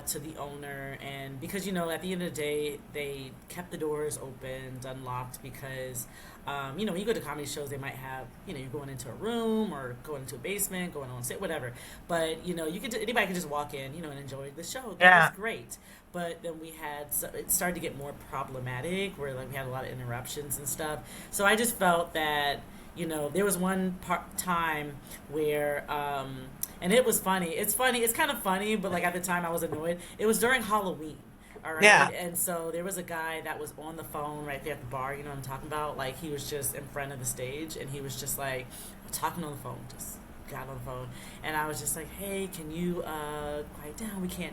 to the owner, and because at the end of the day, they kept the doors opened, unlocked, because when you go to comedy shows, they might have you're going into a room or going into a basement, going on set, whatever. But anybody can just walk in, and enjoy the show. That was great. But then it started to get more problematic, where like we had a lot of interruptions and stuff. So I just felt that there was one time where, and it was funny. It's funny. It's kind of funny, but like at the time I was annoyed. It was during Halloween. All right. Yeah. And so there was a guy that was on the phone right there at the bar. You know what I'm talking about? Like he was just in front of the stage, and he was just like talking on the phone, just got on the phone, and I was just like, hey, can you quiet down? We can't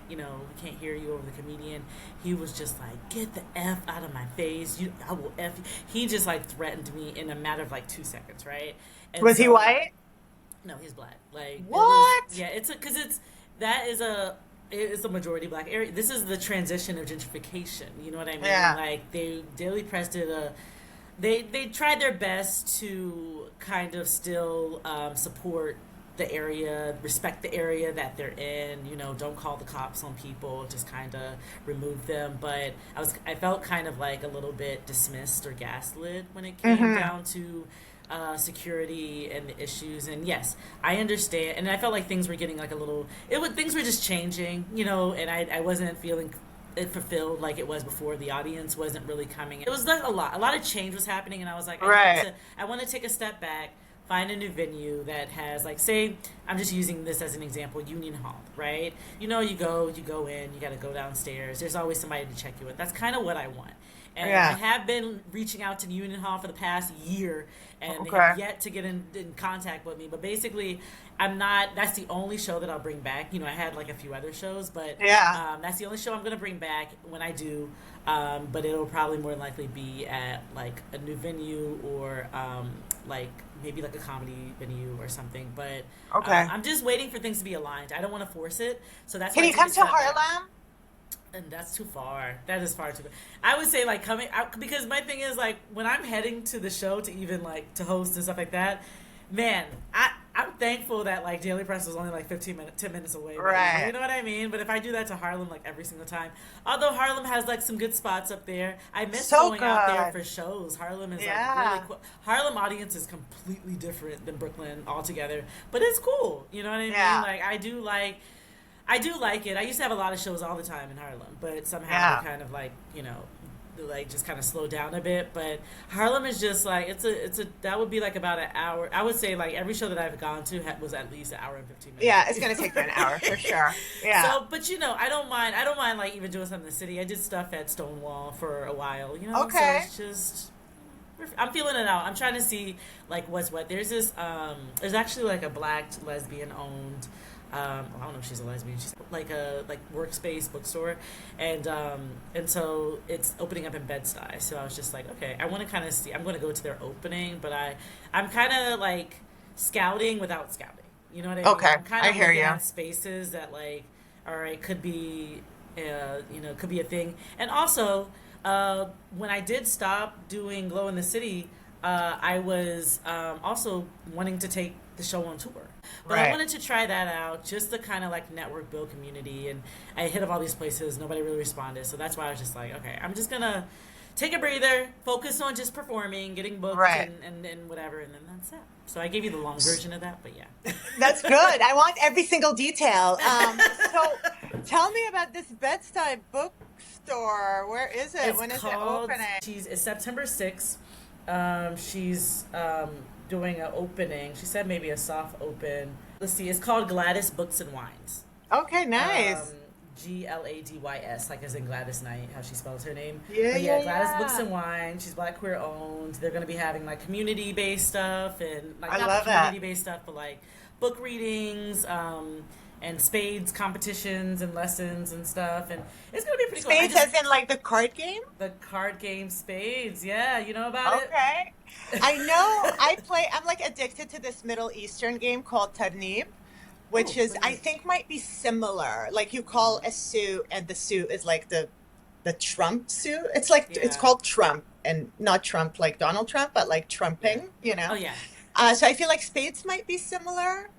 hear you over the comedian. He was just like, get the F out of my face. I will F you. He just like threatened me in a matter of like 2 seconds, right? And was he white? No, he's black. Like what? It's a majority black area. This is the transition of gentrification. You know what I mean? Yeah. Like Daily Press did they tried their best to kind of still support the area, respect the area that they're in, don't call the cops on people, just kind of remove them. But I felt kind of like a little bit dismissed or gaslit when it came down to security and the issues. And yes, I understand, and I felt like things were getting like things were just changing, and I wasn't feeling it fulfilled like it was before. The audience wasn't really coming. It was like a lot of change was happening, and I was like, I want to take a step back, find a new venue that has, like, say, I'm just using this as an example, Union Hall, right? You go in, you got to go downstairs. There's always somebody to check you in. That's kind of what I want. And I have been reaching out to Union Hall for the past year, and they have yet to get in contact with me. But basically, that's the only show that I'll bring back. I had like a few other shows, but that's the only show I'm going to bring back when I do. But it'll probably more likely be at like a new venue or like maybe like a comedy venue or something. But I'm just waiting for things to be aligned. I don't want to force it. So that's Can you come to Harlem? And that's too far. That is far too far. I would say like coming out, because my thing is like when I'm heading to the show to even like to host and stuff like that, man, I'm thankful that like Daily Press was only like 10 minutes away. Right. You know what I mean? But if I do that to Harlem like every single time, although Harlem has like some good spots up there, I miss going out there for shows. Harlem is like really cool. Harlem audience is completely different than Brooklyn altogether, but it's cool. You know what I mean? Like I do like it. I used to have a lot of shows all the time in Harlem, but somehow kind of like, like just kind of slow down a bit. But Harlem is just like, that would be like about an hour. I would say like every show that I've gone to was at least an hour and 15 minutes. Yeah, it's going to take you an hour for sure. Yeah. So, but I don't mind like even doing something in the city. I did stuff at Stonewall for a while, Okay. So it's just, I'm feeling it out. I'm trying to see like what's what. There's this, there's actually like a black lesbian owned, I don't know if she's a lesbian. She's like a workspace bookstore, and so it's opening up in Bed-Stuy. So I was just like, okay, I want to kind of see. I'm going to go to their opening, but I'm kind of like scouting without scouting. You know what I mean? Okay, I'm kind of I hear you. At spaces that like, all right, could be, could be a thing. And also, when I did stop doing Glow in the City, I was also wanting to take the show on tour. But I wanted to try that out just to kind of like network, build community, and I hit up all these places. Nobody really responded, so that's why I was just like, okay, I'm just gonna take a breather, focus on just performing, getting booked, and whatever, and then that's it. So I gave you the long version of that, but yeah. That's good. I want every single detail. So tell me about this Bed-Stuy bookstore. Where is it? When is it opening? It's September 6th. She's doing an opening. She said maybe a soft open. Let's see. It's called Gladys Books and Wines. Okay, nice. Gladys, like as in Gladys Knight, how she spells her name. Yeah, Gladys Books and Wine. She's Black queer owned. They're going to be having like community based stuff and like not community based stuff, but like book readings, and spades competitions and lessons and stuff, and it's gonna be pretty cool. Spades as in like the card game? The card game Spades, yeah, you know about it? Okay. I know. I'm like addicted to this Middle Eastern game called Tarnib, which is I think might be similar. Like you call a suit and the suit is like the Trump suit. It's like it's called Trump, and not Trump like Donald Trump, but like trumping, Oh yeah. So I feel like Spades might be similar.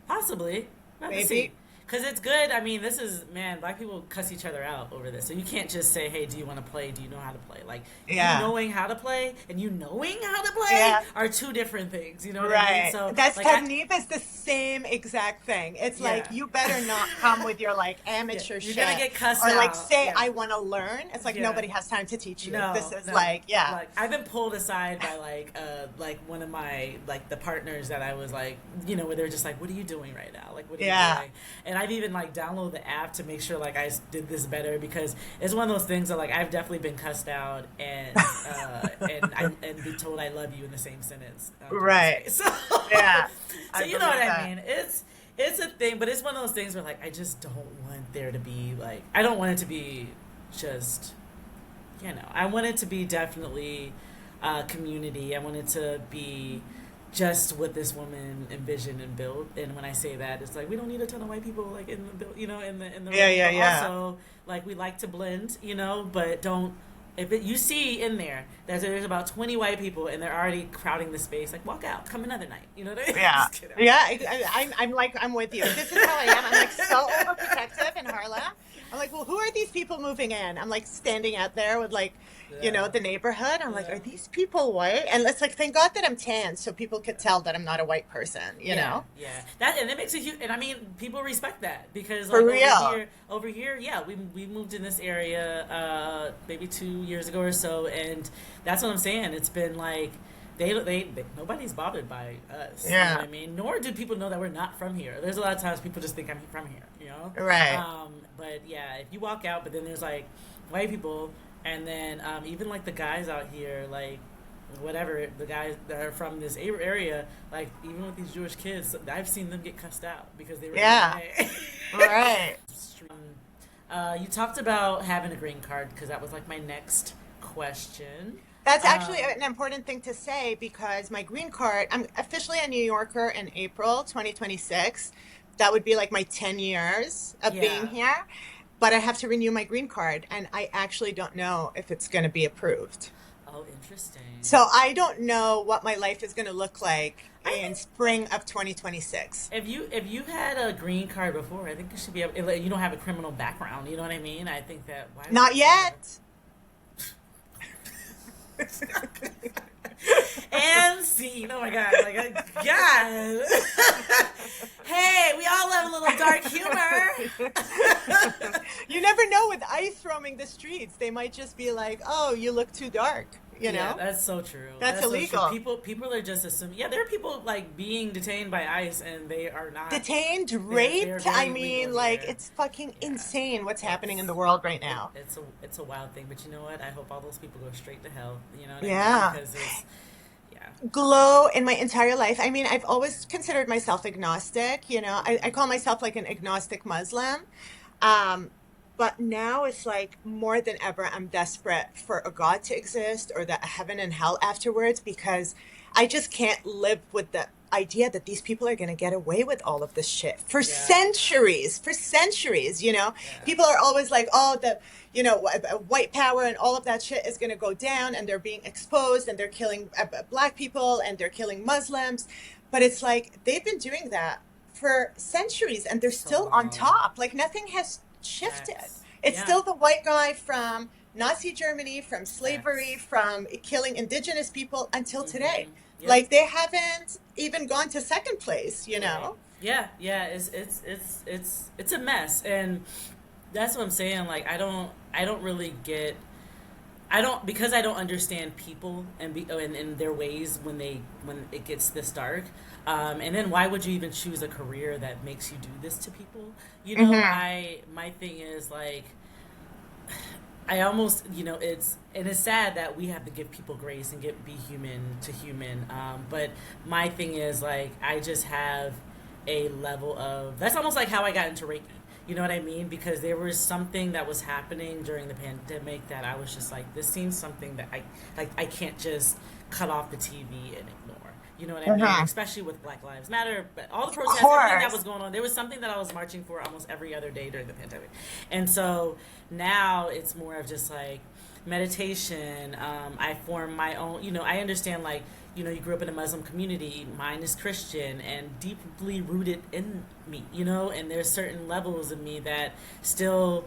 Possibly. Maybe. Because it's good. I mean, this is, man, black people cuss each other out over this. So you can't just say, hey, do you want to play? Do you know how to play? Like, you Yeah. knowing how to play and you knowing how to play Yeah. are two different things. You know what I mean? Right. So, That's like, Tavneeb is the same exact thing. It's like yeah. you better not come with your like Yeah. amateur You're shit going to get cussed or like out. say Yeah. I want to learn. It's like Yeah. nobody has time to teach you. No, This is no. like yeah. Like I've been pulled aside by like one of my like the partners that I was like, you know, where they're just like, what are you doing right now? Like, what are Yeah. you doing? And I've even like downloaded the app to make sure like did this better, because it's one of those things that like I've definitely been cussed out and be told I love you in the same sentence. Right. So Yeah. so you know what believe I that. mean? It's a thing, but it's one of those things where like I just don't want there to be like I don't want it to be just, you know, I want it to be definitely community. I want it to be just what this woman envisioned and built. And when I say that, it's like we don't need a ton of white people like in the build, you know, in the Yeah, room. yeah, But yeah. also like we like to blend, you know, but don't. If you see in there that there's about 20 white people and they're already crowding the space, like walk out, come another night. You know what I mean? Yeah. Just kidding. Yeah. I'm like, I'm with you. This is how I am. I'm like so overprotective in Harlem. I'm like, well, who are these people moving in? I'm like standing out there with like, you know, Yeah. the neighborhood. I'm like, Yeah. are these people white? And it's like, thank God that I'm tan so people could tell that I'm not a white person, you know? Yeah, that and it makes a huge. And I mean, people respect that because For like real. over here, yeah, we moved in this area maybe 2 years ago or so, and that's what I'm saying. It's been like they nobody's bothered by us. You know Yeah. what I mean? Nor do people know that we're not from here. There's a lot of times people just think I'm from here. You know? Right. But yeah, if you walk out, but then there's like white people, and then even like the guys out here, like whatever the guys that are from this area, like even with these Jewish kids, I've seen them get cussed out because they were Yeah. Right. You talked about having a green card because that was like my next question. That's actually Um, an important thing to say because my green card, I'm officially a New Yorker in April 2026. That would be like my 10 years of being yeah. here. But I have to renew my green card, and I actually don't know if it's going to be approved. Oh, interesting. So I don't know what my life is going to look like I in think spring of 2026. if you had a green card before, I think you should be able. You don't have a criminal background. You know what I mean? I think that why would Not you have yet. and scene. Oh my god! Like God. Hey, we all love a little dark humor. You never know with ICE roaming the streets. They might just be like, oh, you look too dark, you Yeah, know? that's so true. That's so true. illegal. People are just assuming. Yeah, there are people like being detained by ICE and they are not. Detained, They're raped. I very mean, legal like, here. it's fucking Yeah, insane what's happening in it's the world right now. it's a wild thing. But you know what? I hope all those people go straight to hell. You know what I mean? Yeah. Because it's yeah. Glow in my entire life. I mean, I've always considered myself agnostic, you know? I call myself like an agnostic Muslim. Um, but now it's like more than ever, I'm desperate for a God to exist or that heaven and hell afterwards because I just can't live with the idea that these people are going to get away with all of this shit Yeah. for centuries, you know? Yeah. People are always like, oh, you know, white power and all of that shit is going to go down and they're being exposed and they're killing black people and they're killing Muslims. But it's like they've been doing that for centuries and they're So still on long. top. Like nothing has shifted. Facts. It's Yeah. still the white guy from Nazi Germany, from slavery, Facts. from killing indigenous people until today. Yep. Like they haven't even gone to second place, you Right. know? Yeah. It's a mess, and that's what I'm saying. Like I don't really get. I don't because I don't understand people and their ways when it gets this dark. And then why would you even choose a career that makes you do this to people? You know, Hmm. my thing is like I almost, you know, it's sad that we have to give people grace and be human to human. But my thing is like I just have a level of that's almost like how I got into Reiki. You know what I mean? Because there was something that was happening during the pandemic that I was just like, this seems something that I can't just cut off the TV and ignore. You know what I mean? Uh-huh. Especially with Black Lives Matter, but all the Of protests, everything that course. was going on. There was something that I was marching for almost every other day during the pandemic, and so now it's more of just like meditation. I form my own, I understand like, you grew up in a Muslim community. Mine is Christian and deeply rooted in me, and there's certain levels of me that still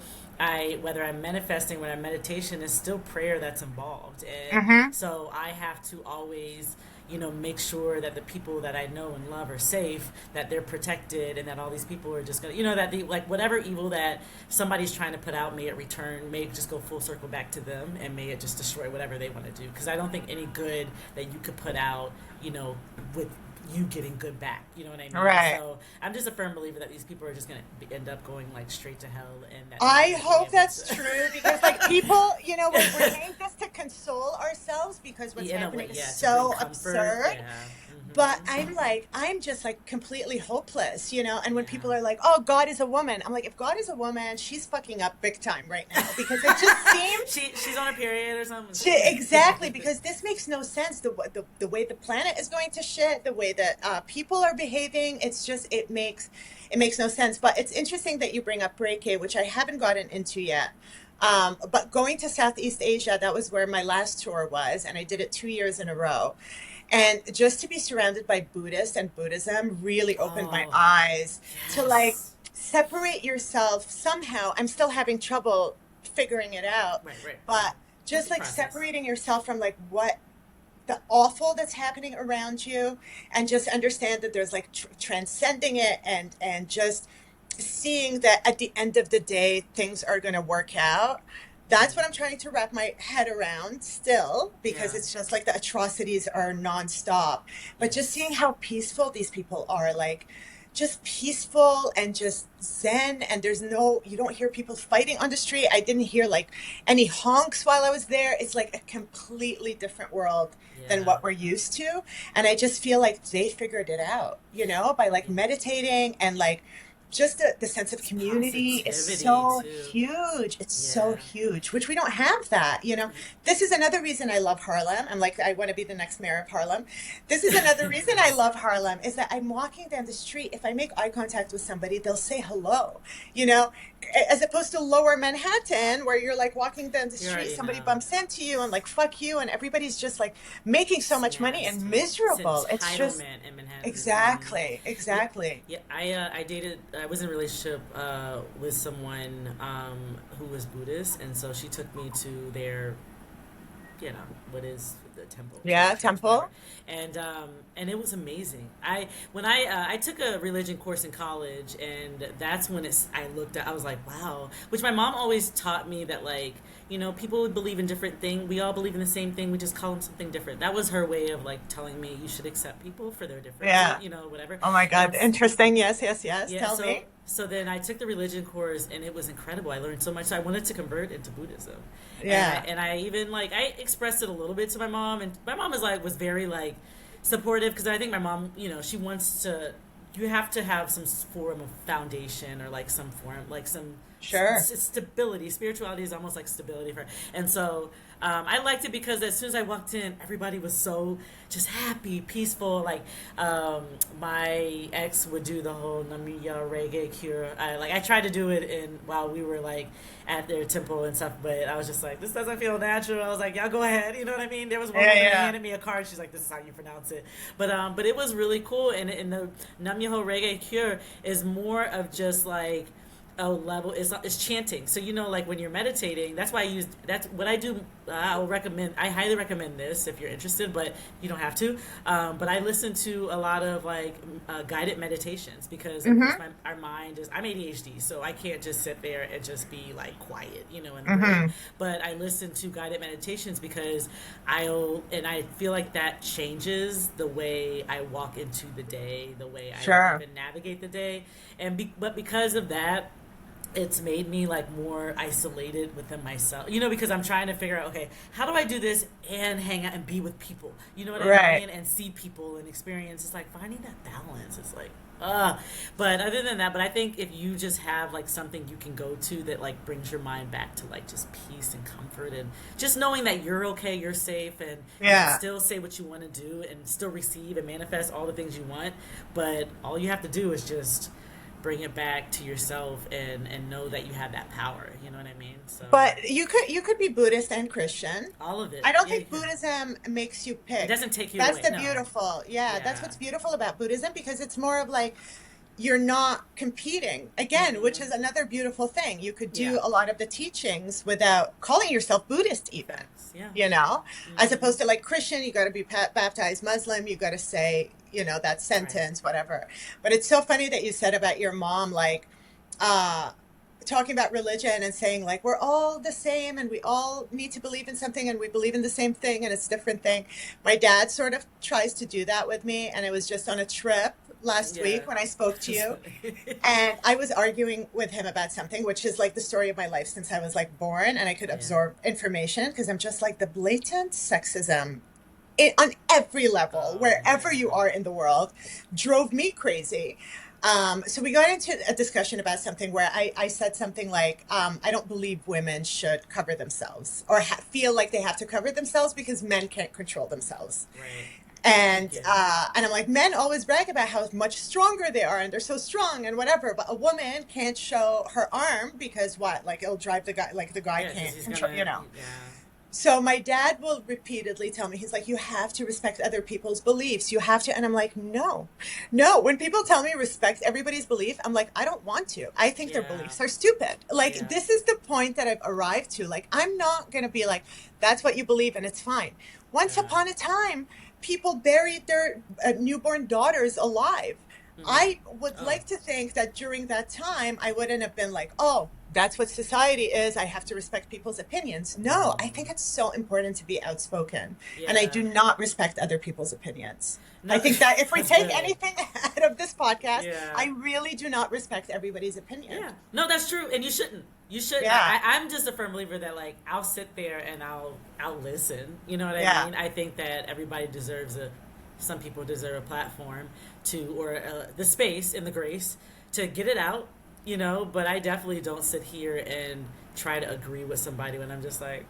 whether I'm manifesting, whether I'm meditation, is still prayer that's involved. And Mm-hmm. so I have to always, make sure that the people that I know and love are safe, that they're protected, and that all these people are just gonna, that like whatever evil that somebody's trying to put out, may it return, may it just go full circle back to them, and may it just destroy whatever they want to do. Because I don't think any good that you could put out, with you getting good back. You know what I mean? Right. So I'm just a firm believer that these people are just going to end up going like straight to hell. And that I hope that's true, because like people, we're doing this to console ourselves because what's happening is so absurd. Yeah. But I'm just like completely hopeless, and when people are like, oh, God is a woman, I'm like, if God is a woman, she's fucking up big time right now, because it just seems she's on a period or something. Exactly, because this makes no sense. The way the planet is going to shit, the way that people are behaving, it makes no sense. But it's interesting that you bring up Reiki, which I haven't gotten into yet. But going to Southeast Asia, that was where my last tour was, and I did it 2 years in a row. And just to be surrounded by Buddhists and Buddhism really opened my eyes to like separate yourself somehow. I'm still having trouble figuring it out. Right. But just like separating yourself from like what the awful that's happening around you, and just understand that there's like transcending it, and just seeing that at the end of the day, things are going to work out. That's what I'm trying to wrap my head around still, because it's just like the atrocities are nonstop. But just seeing how peaceful these people are, like just peaceful and just zen, and you don't hear people fighting on the street. I didn't hear like any honks while I was there. It's like a completely different world than what we're used to. And I just feel like they figured it out, by like meditating, and like just the sense of community is so huge. It's so huge, which we don't have that, This is another reason I love Harlem. I'm like, I want to be the next mayor of Harlem. This is another reason I love Harlem, is that I'm walking down the street. If I make eye contact with somebody, they'll say hello, as opposed to lower Manhattan, where you're like walking down the street, somebody bumps into you and like, fuck you. And everybody's just like making so much money and miserable. It's just in Manhattan. Exactly. Yeah. I was in a relationship with someone who was Buddhist, and so she took me to their, what is the temple? Yeah, temple. And it was amazing. I took a religion course in college, and that's when I was like, wow. Which my mom always taught me that like, people would believe in different things. We all believe in the same thing. We just call them something different. That was her way of like telling me you should accept people for their differences. Yeah. Whatever. Oh my God. Interesting. Yes. Tell me. So then I took the religion course, and it was incredible. I learned so much. So I wanted to convert into Buddhism. Yeah. And I even like, I expressed it a little bit to my mom, and my mom was very like supportive, because I think my mom, she wants to, you have to have some form of foundation, or like some form, like some stability. Spirituality is almost like stability for her. And so I liked it, because as soon as I walked in, everybody was so just happy, peaceful. Like my ex would do the whole Namiya reggae cure. I tried to do it while we were like at their temple and stuff, but I was just like, this doesn't feel natural. I was like, y'all go ahead. You know what I mean? There was one woman that handed me a card. She's like, this is how you pronounce it. But it was really cool. And the Namiya reggae cure is more of just like a level, is chanting. So like when you're meditating, that's what I do. I highly recommend this if you're interested, but you don't have to. But I listen to a lot of like guided meditations, because of course our mind I'm ADHD, so I can't just sit there and just be like quiet, in the brain. But I listen to guided meditations because I feel like that changes the way I walk into the day, the way I even navigate the day, but because of that, it's made me like more isolated within myself, because I'm trying to figure out, okay, how do I do this and hang out and be with people, I mean, and see people and experience. It's like finding that balance. It's like, but other than that, but I think if you just have like something you can go to that like brings your mind back to like just peace and comfort, and just knowing that you're okay, you're safe, and you can still say what you want to do and still receive and manifest all the things you want, but all you have to do is just bring it back to yourself and know that you have that power. You know what I mean? So But you could be Buddhist and Christian. all of it. I don't Yeah, you think can. Buddhism makes you It pick. doesn't take you That's away. the No. beautiful. Yeah, that's Yeah. what's beautiful about Buddhism because it's more of like you're not competing again, which Hmm. is another beautiful thing. You could Yeah. do a lot of the teachings without calling yourself Buddhist even, Facts. Yeah. as Hmm. opposed to like Christian, you got to be baptized. Muslim, you got to say, that Right. sentence, whatever. But it's so funny that you said about your mom, like, uh, talking about religion and saying like we're all the same and we all need to believe in something and we believe in the same thing and it's a different thing. My dad sort of tries to do that with me, and it was just on a trip last Yeah. week when I spoke to It's you, funny. and I was arguing with him about something, which is like the story of my life since I was like born, and I could Yeah. absorb information because I'm just like the blatant sexism on every level, Oh wherever you man. are in the world, drove me crazy. So we got into a discussion about something where I said something like, I don't believe women should cover themselves or feel like they have to cover themselves because men can't control themselves. Right. And Yeah. and I'm like, men always brag about how much stronger they are and they're so strong and whatever, but a woman can't show her arm because what? Like it'll drive the guy, like the guy Yeah. Because can't he's control. gonna. Yeah. So my dad will repeatedly tell me, he's like, you have to respect other people's beliefs. You have to. And I'm like, no, no. When people tell me respect everybody's belief, I'm like, I don't want to. I think their Yeah. beliefs are stupid. Like, Yeah. this is the point that I've arrived to. Like, I'm not going to be like, that's what you believe and it's fine. Once Yeah. upon a time, people buried their newborn daughters alive. Hmm. I would Oh. like to think that during that time, I wouldn't have been like, oh, that's what society is. I have to respect people's opinions. No, I Hmm. think it's so important to be outspoken. And I Yeah. do not respect other people's opinions. I No. think that if we That's take good. anything out of this podcast, Yeah. I really do not respect everybody's opinion. Yeah. No, that's true, and you shouldn't. You shouldn't. Yeah. I'm just a firm believer that like I'll sit there and I'll listen. You know what I Yeah. mean? I think that everybody deserves a. Some people deserve a platform to or the space and the grace to get it out. But I definitely don't sit here and try to agree with somebody when I'm just like,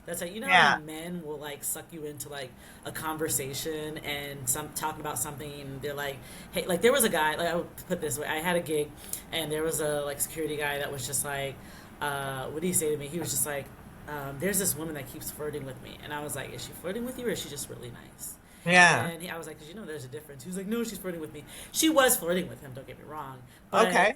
that's like, how Yeah. men will like suck you into like a conversation and some talking about something and they're like, hey, like there was a guy, like I would put it this way, I had a gig and there was a like security guy that was just like, what did he say to me? He was just like, there's this woman that keeps flirting with me, and I was like, is she flirting with you or is she just really nice? Yeah. And I was like, because there's a difference. He was like, no, she's flirting with me. She was flirting with him. Don't get me wrong. But Okay.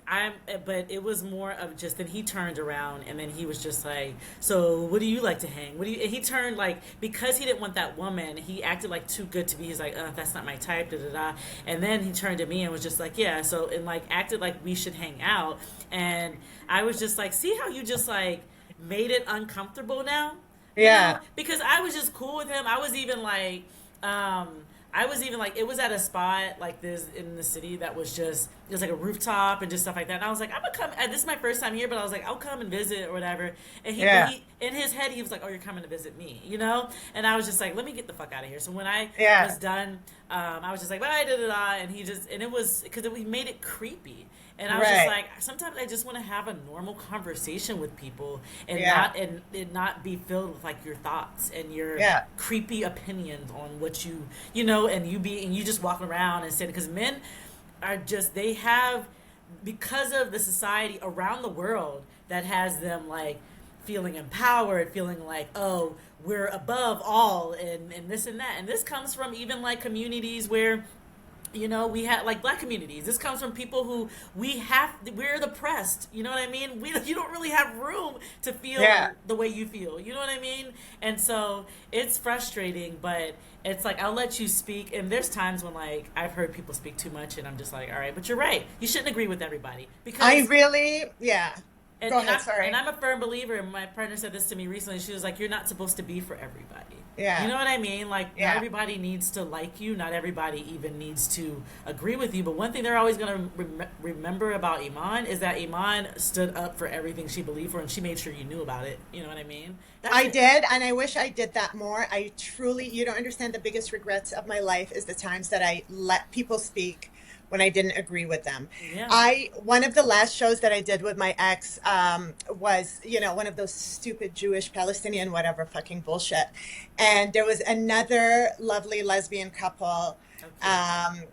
but it was more of just. Then he turned around and then he was just like, so what do you like to hang? What do you? And he turned like because he didn't want that woman. He acted like too good to be. He's like, that's not my type. Da da da. And then he turned to me and was just like, yeah. So and like acted like we should hang out. And I was just like, see how you just like made it uncomfortable now. Yeah. Because I was just cool with him. I was even like, it was at a spot like this in the city that was just, it was like a rooftop and just stuff like that. And I was like, I'm gonna come, and this is my first time here, but I was like, I'll come and visit or whatever. And Yeah. in his head, he was like, oh, you're coming to visit me, And I was just like, let me get the fuck out of here. So when I Yeah. was done, I was just like, bye, da da da. And and it was, because we made it creepy. And I was just Right. like, sometimes I just want to have a normal conversation with people and Yeah. not be filled with like your thoughts and your Yeah. creepy opinions on what and you just walking around and saying, because men are just, they have, because of the society around the world that has them like feeling empowered, feeling like, oh, we're above all and this and that. And this comes from even like communities where we have like black communities. This comes from people who we're oppressed. You know what I mean? You don't really have room to feel Yeah. the way you feel. You know what I mean? And so it's frustrating, but it's like, I'll let you speak. And there's times when like I've heard people speak too much and I'm just like, all right, but you're right. You shouldn't agree with everybody I because really, yeah. and, Go and, ahead, I'm, sorry. and I'm a firm believer, and my partner said this to me recently. She was like, you're not supposed to be for everybody. Yeah. You know what I mean? Like, Yeah. not everybody needs to like you. Not everybody even needs to agree with you. But one thing they're always going to remember about Iman is that Iman stood up for everything she believed for, and she made sure you knew about it. You know what I mean? That's I it. did, and I wish I did that more. I truly, you don't understand, the biggest regrets of my life is the times that I let people speak when I didn't agree with them. Yeah. One of the last shows that I did with my ex was, one of those stupid Jewish, Palestinian, whatever fucking bullshit. And there was another lovely lesbian couple. Okay.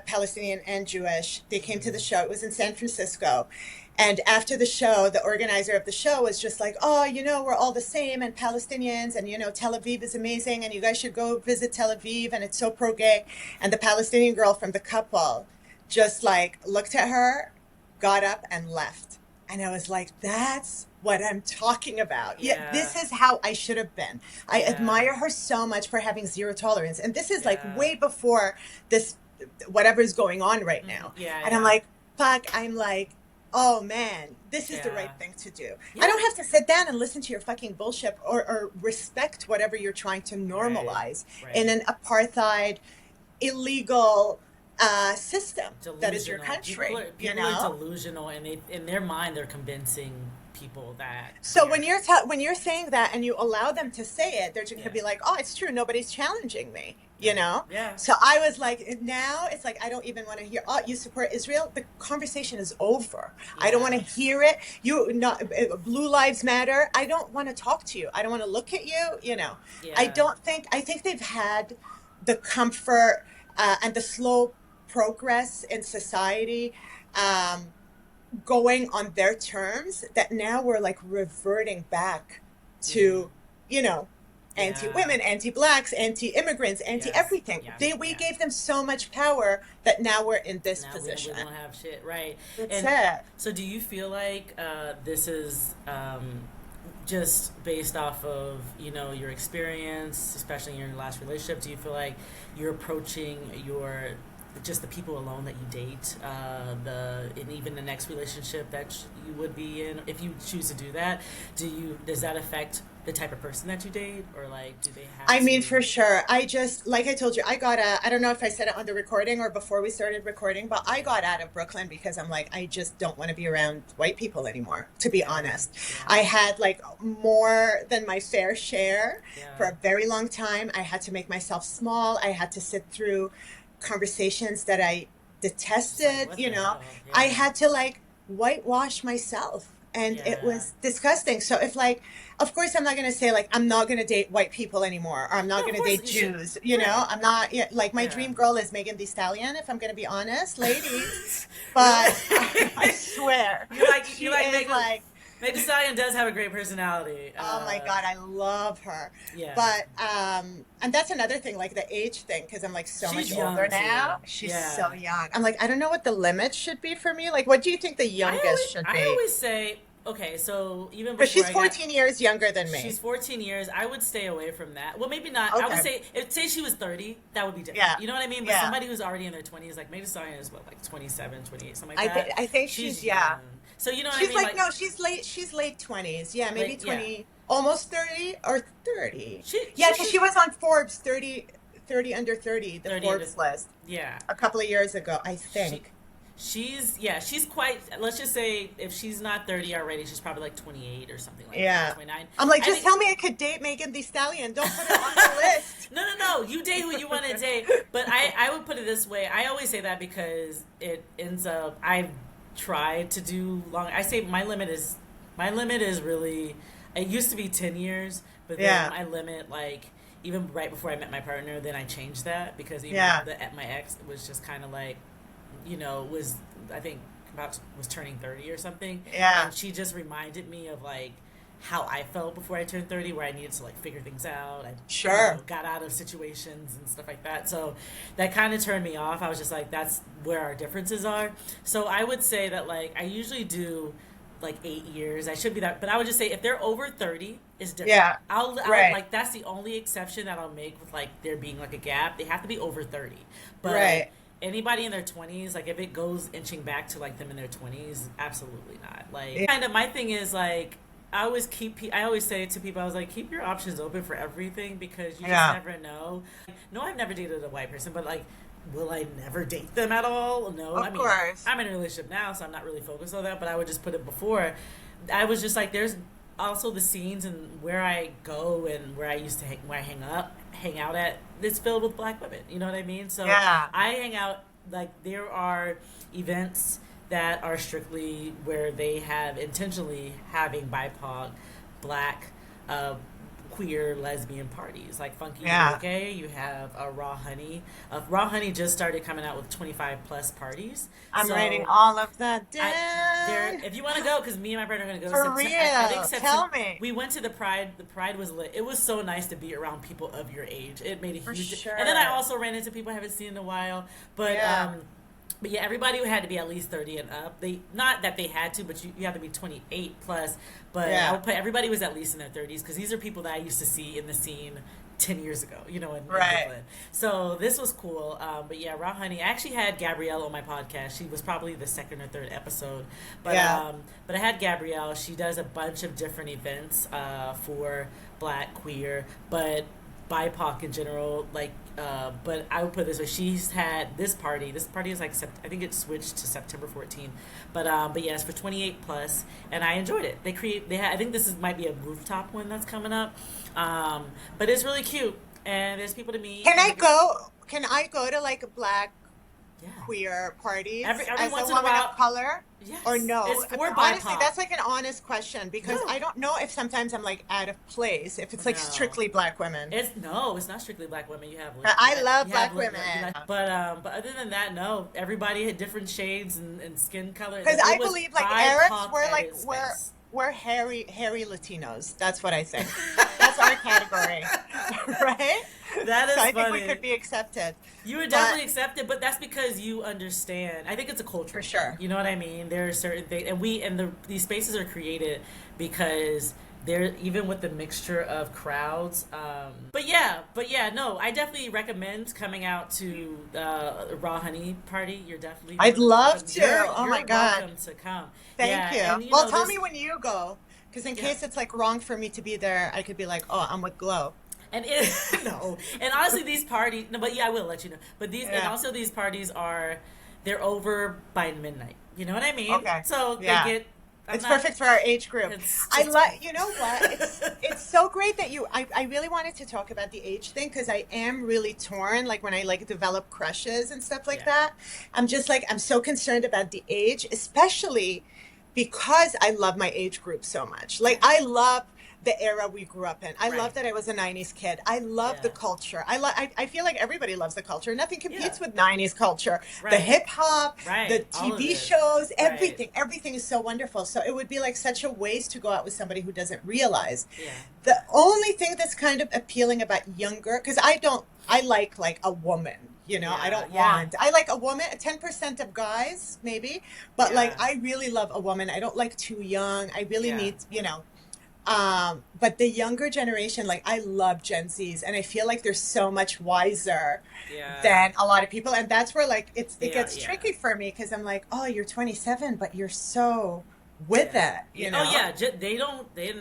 Palestinian and Jewish. They came to the show. It was in San Francisco. And after the show, the organizer of the show was just like, oh, we're all the same and Palestinians and, Tel Aviv is amazing and you guys should go visit Tel Aviv and it's so pro-gay. And the Palestinian girl from the couple just like looked at her, got up and left. And I was like, that's what I'm talking about. Yeah, this is how I should have been. I admire her so much for having zero tolerance. And this is like way before this, whatever is going on right now. And I'm like, fuck, I'm like, oh man, this is the right thing to do. I don't have to sit down and listen to your fucking bullshit or respect whatever you're trying to normalize in an apartheid, illegal system that is your country. People are delusional, and in their mind they're convincing people that. So when you're saying that and you allow them to say it, they're just going to be like, oh, it's true, nobody's challenging me. So I was like, now it's like I don't even want to hear, oh, you support Israel. The conversation is over. I don't want to hear it. Blue lives matter. I don't want to talk to you. I don't want to look at you. I think they've had the comfort and the slow progress in society going on their terms that now we're like reverting back to anti-women, anti-blacks, anti-immigrants, anti-everything. We gave them so much power that now we're in this position. We don't have shit, right? That's it. So do you feel like this is just based off of, your experience, especially in your last relationship? Do you feel like you're approaching just the people alone that you date, and even the next relationship that you would be in, if you choose to do that, does that affect the type of person that you date, or like do they have? I mean, for sure. I just, like I told you, I don't know if I said it on the recording or before we started recording, but I got out of Brooklyn because I'm like, I just don't want to be around white people anymore, to be honest. I had like more than my fair share for a very long time. I had to make myself small. I had to sit through conversations that I detested, I had to like whitewash myself, and it was disgusting. So if like, of course I'm not going to say like, I'm not going to date white people anymore, or I'm not going to date Jews, I'm not, like my dream girl is Megan Thee Stallion, if I'm going to be honest, ladies, but I swear. You like Megan? Megan Thee Stallion does have a great personality. Oh my God, I love her. Yeah. But, and that's another thing, like the age thing, because I'm like she's much older now. She's so young. I'm like, I don't know what the limit should be for me. Like, what do you think the youngest should be? I always say, okay, so even before because she's 14 years younger than me. She's 14 years. I would stay away from that. Well, maybe not. Okay. I would say she was 30. That would be different. Yeah. You know what I mean? But somebody who's already in their 20s, like Megan Thee Stallion is what, like 27, 28, something like that. I think she's young. So you know what she's I mean? Like, no, she's late 20s. Yeah, maybe 20, almost 30 or 30. Because she was on Forbes 30 under 30, the Forbes list. Yeah. A couple of years ago, I think. She's quite, let's just say if she's not 30 already, she's probably like 28 or something like that, 29. I'm like, tell me I could date Megan Thee Stallion. Don't put her on the list. No. You date who you want to date. But I would put it this way. I always say that because it ends up, I've tried to do long. I say my limit is really, it used to be 10 years, but then my limit, like, even right before I met my partner, then I changed that because even my ex was just kind of like, was turning 30 or something. Yeah. And she just reminded me of like how I felt before I turned 30, where I needed to like figure things out. I got out of situations and stuff like that. So that kind of turned me off. I was just like, that's where our differences are. So I would say that like, I usually do like 8 years. I should be that, but I would just say if they're over 30, it's different. Yeah. I'll like, that's the only exception that I'll make with like there being like a gap. They have to be over 30. But anybody in their 20s, like if it goes inching back to like them in their 20s, absolutely not. Like kind of my thing is like, I always say to people, I was like, keep your options open for everything, because you just never know. No, I've never dated a white person, but like, will I never date them at all? No. Of course. I'm in a relationship now, so I'm not really focused on that, but I would just put it before. I was just like, there's also the scenes and where I go and where I used to hang out at, it's filled with black women. You know what I mean? So I hang out, like there are events that are strictly where they have intentionally having BIPOC, black, queer lesbian parties like Funky Yeah. Okay. You have Raw Honey. Raw Honey just started coming out with 25 plus parties. I'm writing So all of that I there, down. if you want to go, because me and my brother are going to go. For I think real. September. Tell me. We went to the Pride. The Pride was lit. It was so nice to be around people of your age. It made a For huge. sure. And then I also ran into people I haven't seen in a while. But Yeah. but yeah, everybody had to be at least 30 and up. They not that they had to, but you have to be 28 plus. But I Yeah. would put everybody was at least in their 30s because these are people that I used to see in the scene 10 years ago, in Right. Brooklyn. So this was cool. But yeah, Raw Honey. I actually had Gabrielle on my podcast. She was probably the second or third episode. But Yeah. but I had Gabrielle. She does a bunch of different events for Black, queer, but BIPOC in general. But I would put it this way: she's had this party. This party is like I think it switched to September 14th. But yeah, it's for 28 plus, and I enjoyed it. I think this might be a rooftop one that's coming up. But it's really cute, and there's people to meet. Can I go? Can I go to like a Black Yeah. queer parties Every as once a in a woman while. of color? Yes. Or no? It's for Honestly, BIPOC. that's like an honest question because No. I don't know if sometimes I'm like out of place if it's like No. strictly Black women. It's not strictly Black women. You have I love you have Black women. but other than that, no. Everybody had different shades and skin color. Because It I was believe like BIPOC Arabs, we're at like its we're best. we're hairy Latinos. That's what I think. That's our category, right? That is So I funny. think we could be accepted. You were definitely accepted, but that's because you understand. I think it's a culture. For sure. You know what I mean? There are certain things, and these spaces are created because they're even with the mixture of crowds. But yeah, no, I definitely recommend coming out to Raw Honey Party. You're definitely. I'd love to. You're, Oh you're my God. welcome to come. Thank Yeah, you. and, Well, know, tell this- me when you go, because in Yeah. case it's like wrong for me to be there, I could be like, oh, I'm with Glow. And no, and honestly, these parties. No, but yeah, I will let you know. But and Yeah. also these parties they're over by midnight. You know what I mean? Okay. So Yeah. they get. It's perfect for our age group. It's I just- love, you know what? It's so great that I really wanted to talk about the age thing because I am really torn. Like when I like develop crushes and stuff like Yeah. that, I'm just like, I'm so concerned about the age, especially because I love my age group so much. Like I love the era we grew up in. I Right. love that I was a 90s kid. I love the Yeah. culture. I feel like everybody loves the culture. Nothing competes Yeah. with 90s culture. The Right. hip hop, Right. the All of TV it. shows, Right. everything is so wonderful. So it would be like such a waste to go out with somebody who doesn't realize. Yeah. The only thing that's kind of appealing about younger, because I like a woman. You know, I don't want. I like a woman, 10% of guys, maybe. But Yeah. like, I really love a woman. I don't like too young. I really Yeah. need, but the younger generation, like I love Gen Zs and I feel like they're so much wiser Yeah. than a lot of people. And that's where like, it Yeah, gets yeah. tricky for me because I'm like, oh, you're 27, but you're so with it, you know? Oh yeah,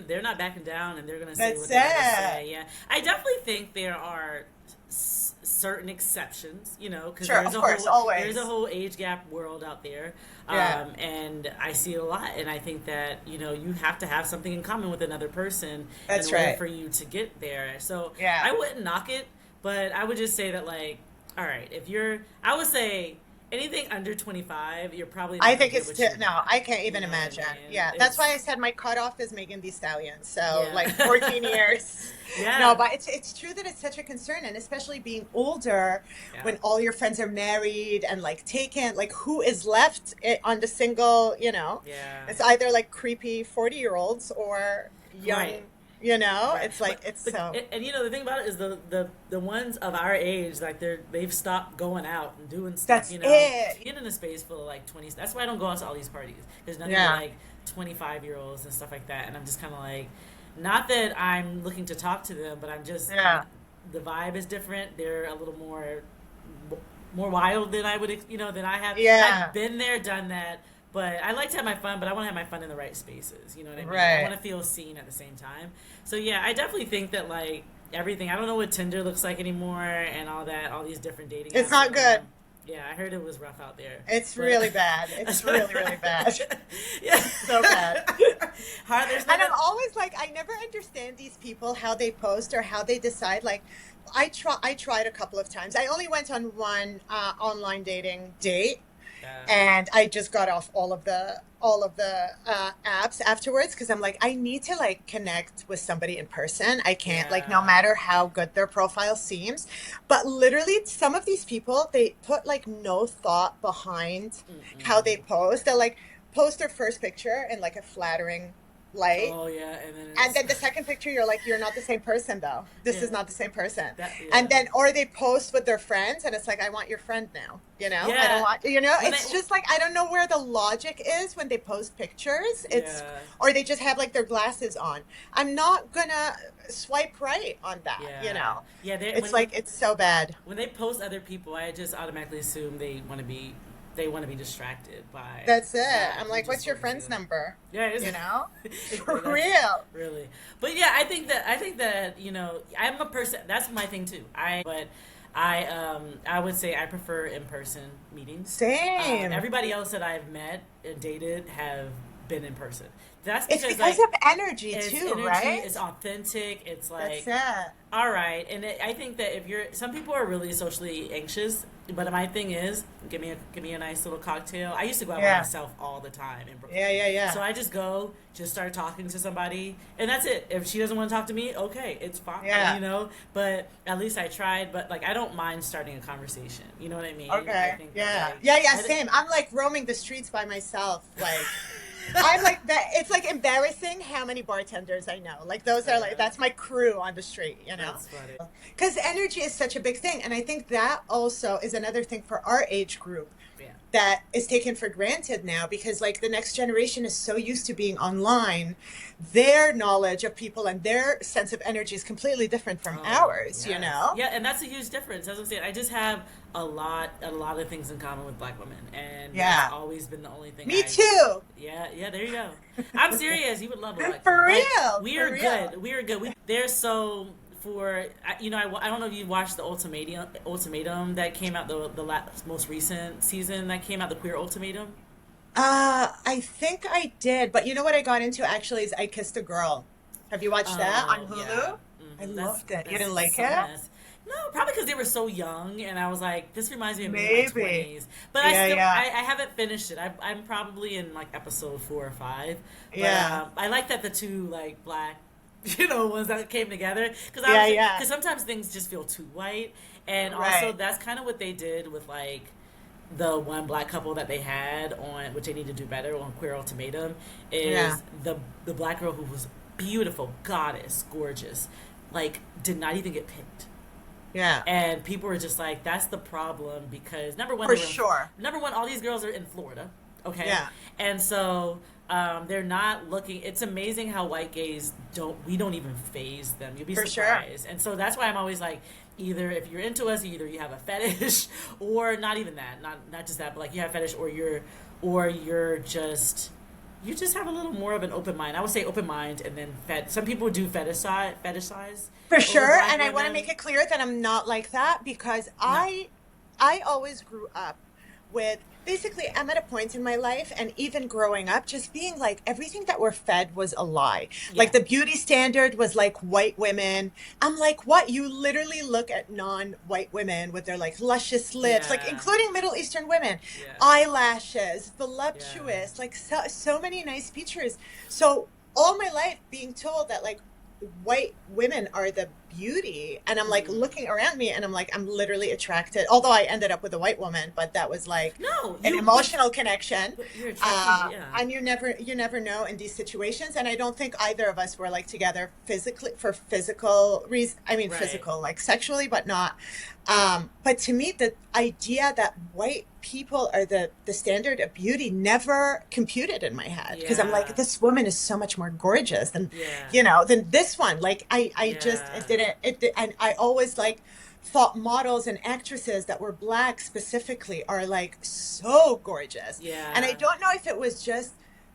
they're not backing down, and they're gonna say That's what they're gonna it. say. Yeah, I definitely think there are certain exceptions, because Sure, of course, always. there's a whole age gap world out there, Yeah. and I see it a lot, and I think that you have to have something in common with another person That's in order right. for you to get there. So Yeah. I wouldn't knock it, but I would just say that like, all right, I would say. Anything under 25, you're probably not I think gonna it's get what you no, want. I can't even You know what I imagine. mean? Yeah, It's- that's why I said my cutoff is Megan Thee Stallion. So Yeah. like 14 years. Yeah. No, but it's true that it's such a concern, and especially being older, Yeah. when all your friends are married and like taken, like who is left on the single? Yeah. It's either like creepy 40-year-olds or young. Right. Right. It's like But the thing about it is the ones of our age, like they've stopped going out and doing stuff. That's it. Get in a space full of like 20s. That's why I don't go out to all these parties. There's nothing Yeah. like 25-year-olds and stuff like that, and I'm just kind of like, not that I'm looking to talk to them, but I'm just the vibe is different. They're a little more wild than I would than I have. Yeah. I've been there, done that. But I like to have my fun, but I want to have my fun in the right spaces. You know what I mean? Right. I want to feel seen at the same time. So yeah, I definitely think that like everything. I don't know what Tinder looks like anymore and all that. All these different dating. It's apps not right good. now. Yeah, I heard it was rough out there. It's But- really bad. It's really, really bad. Yeah, So bad. Hard, there's And no- I'm always like, I never understand these people, how they post or how they decide. Like, I tried a couple of times. I only went on one online dating date, Yeah. And I just got off all of the apps afterwards because I'm like, I need to like connect with somebody in person. I can't, like, no Yeah. matter how good their profile seems. But literally, some of these people, they put like no thought behind how they Mm-mm. post. They'll like post their first picture in like a flattering light, Oh yeah, and then and it's then the second picture, you're like, you're not the same person, though. This yeah, is not the same person. that And yeah. then, or they post with their friends, and it's like, I want your friend now. You know, I don't Yeah. want, you know, When I it's just like, I don't know where the logic is when they post pictures. It's, yeah. or they just have like their glasses on. I'm not gonna swipe right on that, you Yeah. know? Yeah, they It's like, it's so bad. when they post other people, I just automatically assume they want to be distracted by That's it. that. I'm You like, just what's your want to see friend's them. number? Yeah, You know? For that's real. really. But yeah, I think that I'm a person. That's my thing too. I would say I prefer in person meetings. Same. Everybody else that I've met and dated have been in person. That's It's because because like of energy it's too, energy, right? it's authentic. It's That's like it. all right, and I think that if you're, some people are really socially anxious, but my thing is, give me a nice little cocktail. I used to go out by Yeah. myself all the time in Yeah, Brooklyn, yeah, yeah. so I just go, just start talking to somebody, and that's it. If she doesn't want to talk to me, okay, it's fine, Yeah. But at least I tried. But like, I don't mind starting a conversation. You know what I mean? I Okay. think that Yeah. like, Yeah, yeah, I think. same. I'm like roaming the streets by myself. Like, I'm like that. It's like embarrassing how many bartenders I know. Like, those are like, that's my crew on the street, you know? That's funny. Because energy is such a big thing. And I think that also is another thing for our age group Yeah. that is taken for granted now because like the next generation is so used to being online, their knowledge of people and their sense of energy is completely different from Oh, ours, you yes. know? Yeah, and that's a huge difference. As I'm saying, I just have a lot of things in common with black women, and that's Yeah. always been the only thing Me I. too. Yeah, yeah, there you go. I'm serious. You would love a black woman. For Like, real. we For are real. good. We are good. They're so for I don't know if you watched the ultimatum that came out, the most recent season that came out, the queer ultimatum. I think I did, but you know what I got into actually is I Kissed a Girl. Have you watched that on Oh yeah. Hulu? I That's loved it. You that's didn't like so it? mess. No, probably because they were so young, and I was like, this reminds me of me in my Maybe. 20s. But Yeah, yeah. I haven't finished it. I'm probably in like episode 4 or 5. But Yeah. I like that the two like black, ones that came together, because Yeah, yeah. sometimes things just feel too white, and also Right. that's kind of what they did with like the one black couple that they had on, which they need to do better on Queer Ultimatum, Yeah. is the black girl who was beautiful, goddess, gorgeous, like did not even get picked. Yeah. And people were just like, that's the problem, because For sure. number one, all these girls are in Florida, okay? Yeah. And so they're not looking. It's amazing how white gays we don't even phase them. You'll be For sure. surprised. And so that's why I'm always like, either if you're into us, either you have a fetish, or not even that, not just that, but like you have a fetish, or you're just. You just have a little more of an open mind. I would say open mind, and then some people do fetishize For over sure. black And I want to women. make it clear that I'm not like that because No. I always grew up with basically I'm at a point in my life and even growing up just being like everything that we're fed was a lie. Yeah. Like the beauty standard was like white women. I'm like, what? You literally look at non-white women with their like luscious lips, like Yeah. including Middle Eastern women, Yeah. eyelashes, Yeah. voluptuous, like so many nice features. So all my life being told that like white women are the beauty, and I'm like Mm. looking around me and I'm like, I'm literally attracted, although I ended up with a white woman, but that was like No, an emotional connection. but you're attracted. Yeah. And you never know in these situations, and I don't think either of us were like together physically for physical reasons. I mean Right. physical like sexually, but not but to me the idea that white people are the standard of beauty never computed in my head because I'm Yeah. like, this woman is so much more gorgeous than Yeah. than this one. Like I just Yeah. and I always like thought models and actresses that were black specifically are like so gorgeous. Yeah. And I don't know if it was just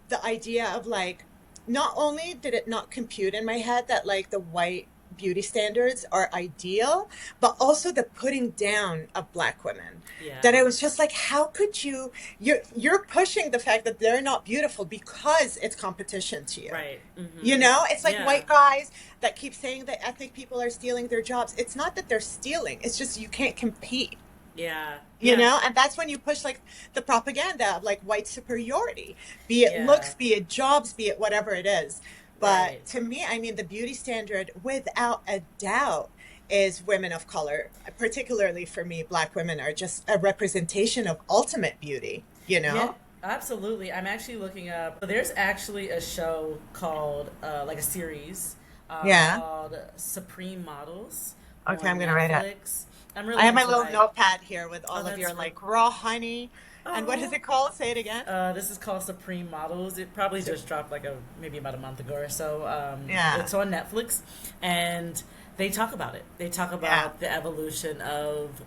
the idea of like, not only did it not compute in my head that like the white beauty standards are ideal, but also the putting down of black women. Yeah. That I was just like, how could you're pushing the fact that they're not beautiful because it's competition to you. Right. Mhm. You know, it's like Yeah. white guys that keep saying that ethnic people are stealing their jobs. It's not that they're stealing. It's just you can't compete. Yeah. You Yeah. know, and that's when you push like the propaganda of like white superiority, be it Yeah. looks, be it jobs, be it whatever it is. But Right. to me, I mean, the beauty standard, without a doubt, is women of color. Particularly for me, Black women are just a representation of ultimate beauty, you Yeah, know? absolutely. I'm actually looking up. There's actually a show called, like a series, Yeah. called Supreme Models Okay, on I'm gonna write it. Netflix. I'm I really have my into little like, notepad here with oh, all of your that's real. like raw honey. And what is Oh, it called? Say it again. this is called Supreme Models. It probably So, just dropped like maybe about a month ago or so. yeah. It's on Netflix, and they talk about it. They talk Yeah. about the evolution of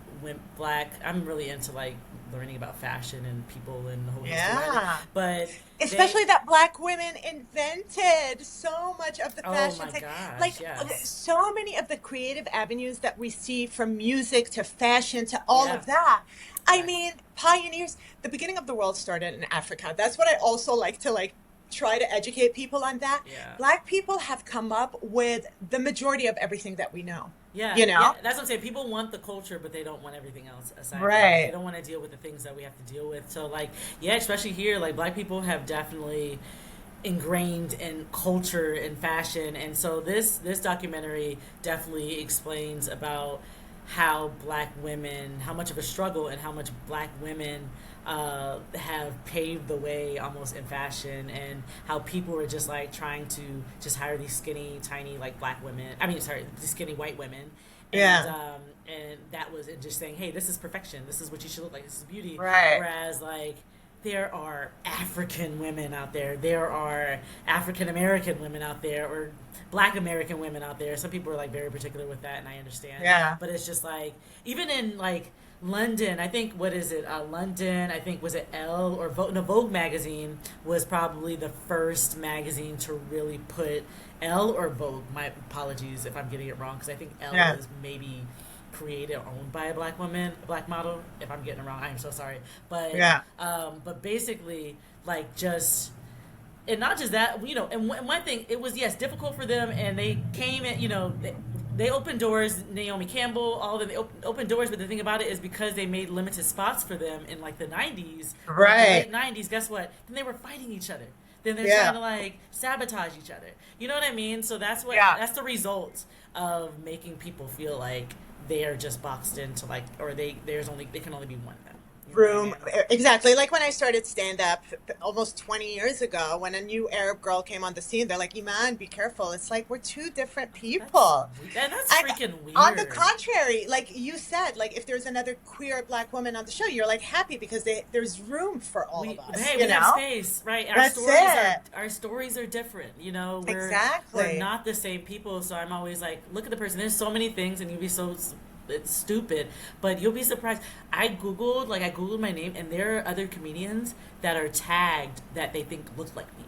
black. I'm really into like learning about fashion and people and the whole history behind it. Yeah. But they, Especially that Black women invented so much of the oh fashion my thing. gosh, Like yes, so many of the creative avenues that we see, from music to fashion to all yeah, of that. I right, mean, pioneers, the beginning of the world started in Africa. That's what I also like to like try to educate people on that. yeah. Black people have come up with the majority of everything that we know. Yeah, You yeah, know? that's what I'm saying. People want the culture, but they don't want everything else aside from it. They Right. don't want to deal with the things that we have to deal with. So, like, yeah, especially here, like, black people have definitely ingrained in culture and fashion, and so this documentary definitely explains about how black women, how much of a struggle and how much black women have paved the way almost in fashion, and how people were just like trying to just hire these skinny, tiny like black women. I mean, sorry, these skinny white women, Yeah. and that was it, just saying, hey, this is perfection. This is what you should look like. This is beauty. Right. Whereas like there are African women out there. There are African American women out there, or Black American women out there. Some people are like very particular with that, and I understand. Yeah. But it's just like even in like London, I think what is it? London, I think was it Elle or Vogue? No, Vogue magazine was probably the first magazine to really put Elle or Vogue. My apologies if I'm getting it wrong, because I think Elle Yeah. was maybe created or owned by a black woman, a black model. If I'm getting it wrong, I'm so sorry. Yeah. But basically, like just and not just that, you know. And one thing, it was yes difficult for them, and they came in, you know. They opened doors. Naomi Campbell, all of them, they opened doors. But the thing about it is because they made limited spots for them in like the '90s, like the Right. late '90s. Guess what? Then they were fighting each other. Then they're trying Yeah. to like sabotage each other. You know what I mean? So Yeah. that's the result of making people feel like they are just boxed into like, or they can only be one of them. You know what I Room. mean? Exactly. Like when I started stand up almost 20 years ago, when a new Arab girl came on the scene, they're like, Iman, be careful. It's like we're two different That's people. and that's And freaking on the weird. contrary, like you said, like if there's another queer black woman on the show, you're like happy because there's room for all of us, We you have know? space, right? That's it. Our stories are different. You know, we're Exactly. not the same people. So I'm always like, look at the person. There's so many things, and you'd be so it's stupid, but you'll be surprised. I googled my name, and there are other comedians that are tagged that they think look like me.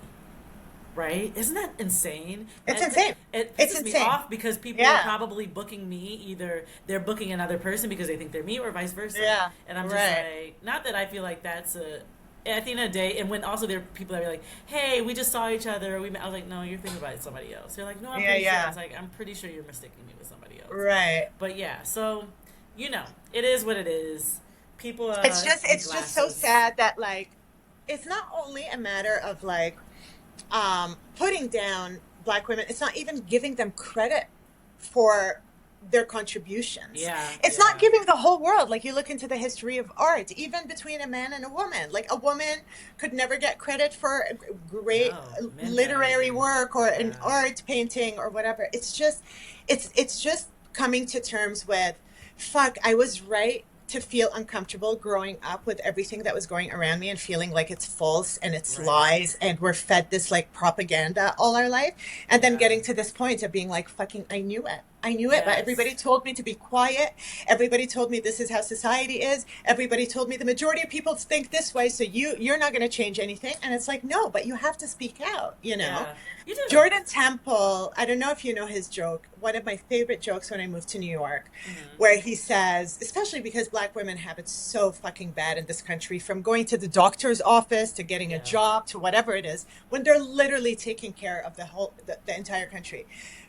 Right? Isn't that insane? It's insane. It It's pisses me insane. off because people are Yeah. probably booking me. Either they're booking another person because they think they're me, or vice versa. Yeah. And I'm just Right. like, not that I feel like that's a. At the end of the day, and when also there are people that are like, "Hey, we just saw each other." I was like, "No, you're thinking about somebody else." They're like, "No, I'm Yeah, pretty sure." I yeah. was like, "I'm pretty sure you're mistaking me with somebody else." Right. But yeah, so you know, it is what it is. People need It's just so glasses. sad that like it's not only a matter of like putting down black women. It's not even giving them credit for their contributions. Yeah, It's not yeah. giving the whole world. Like you look into the history of art, even between a man and a woman. Like a woman could never get credit for great No, men got literary everything. work or an Yeah. art painting or whatever. It's just coming to terms with, fuck, I was right to feel uncomfortable growing up with everything that was going around me and feeling like it's false and it's Right. lies and we're fed this like propaganda all our life, and then Yeah. getting to this point of being like, fucking, I knew it, but everybody Yes. told me to be quiet. Everybody told me this is how society is. Everybody told me the majority of people think this way, so you're not going to change anything. And it's like, no, but you have to speak out, you know? Yeah. You do. Jordan Temple, I don't know if you know his joke, one of my favorite jokes when I moved to New York, Mm-hmm. where he says, especially because black women have it so fucking bad in this country, from going to the doctor's office to getting a Yeah. job to whatever it is, when they're literally taking care of the entire country.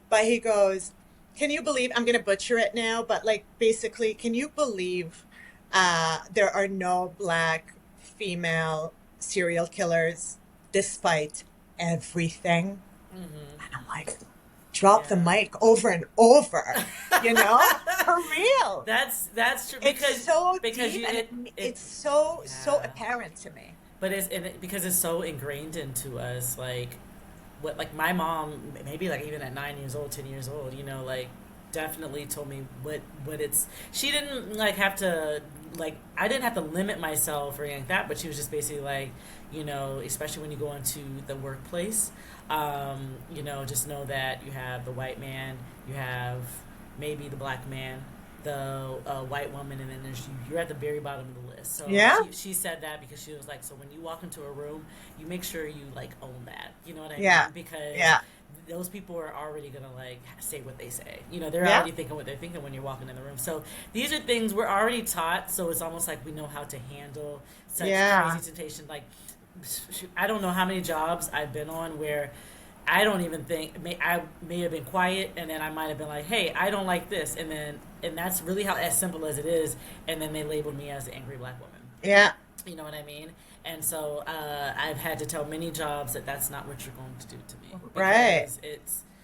But he goes, can you believe, I'm going to butcher it now, but like basically, can you believe There are no black female serial killers, despite everything. Mm-hmm. And I'm like, drop the Yeah. mic over and over, you know, for real. That's true It's because so because deep, you and it it's so yeah. apparent to me. But because it's so ingrained into us, like what like my mom maybe like even at 9 years old, 10 years old, you know, like definitely told me what it's. She didn't like have to like I didn't have to limit myself or anything like that, but she was just basically like, you know, especially when you go into the workplace, you know, just know that you have the white man, you have maybe the black man, the white woman, and then you're at the very bottom of the list. So Yeah, she said that because she was like, so when you walk into a room, you make sure you like own that. You know what I yeah, mean? Because yeah, those people are already gonna like say what they say. You know, they're yeah, already thinking what they're thinking when you're walking in the room. So these are things we're already taught. So it's almost like we know how to handle such crazy yeah. temptation. Like I don't know how many jobs I've been on where I don't even think I may have been quiet, and then I might have been like, "Hey, I don't like this," and that's really how as simple as it is. And then they labeled me as the angry black woman. Yeah, You know what I mean? And so I've had to tell many jobs that that's not what you're going to do to me right.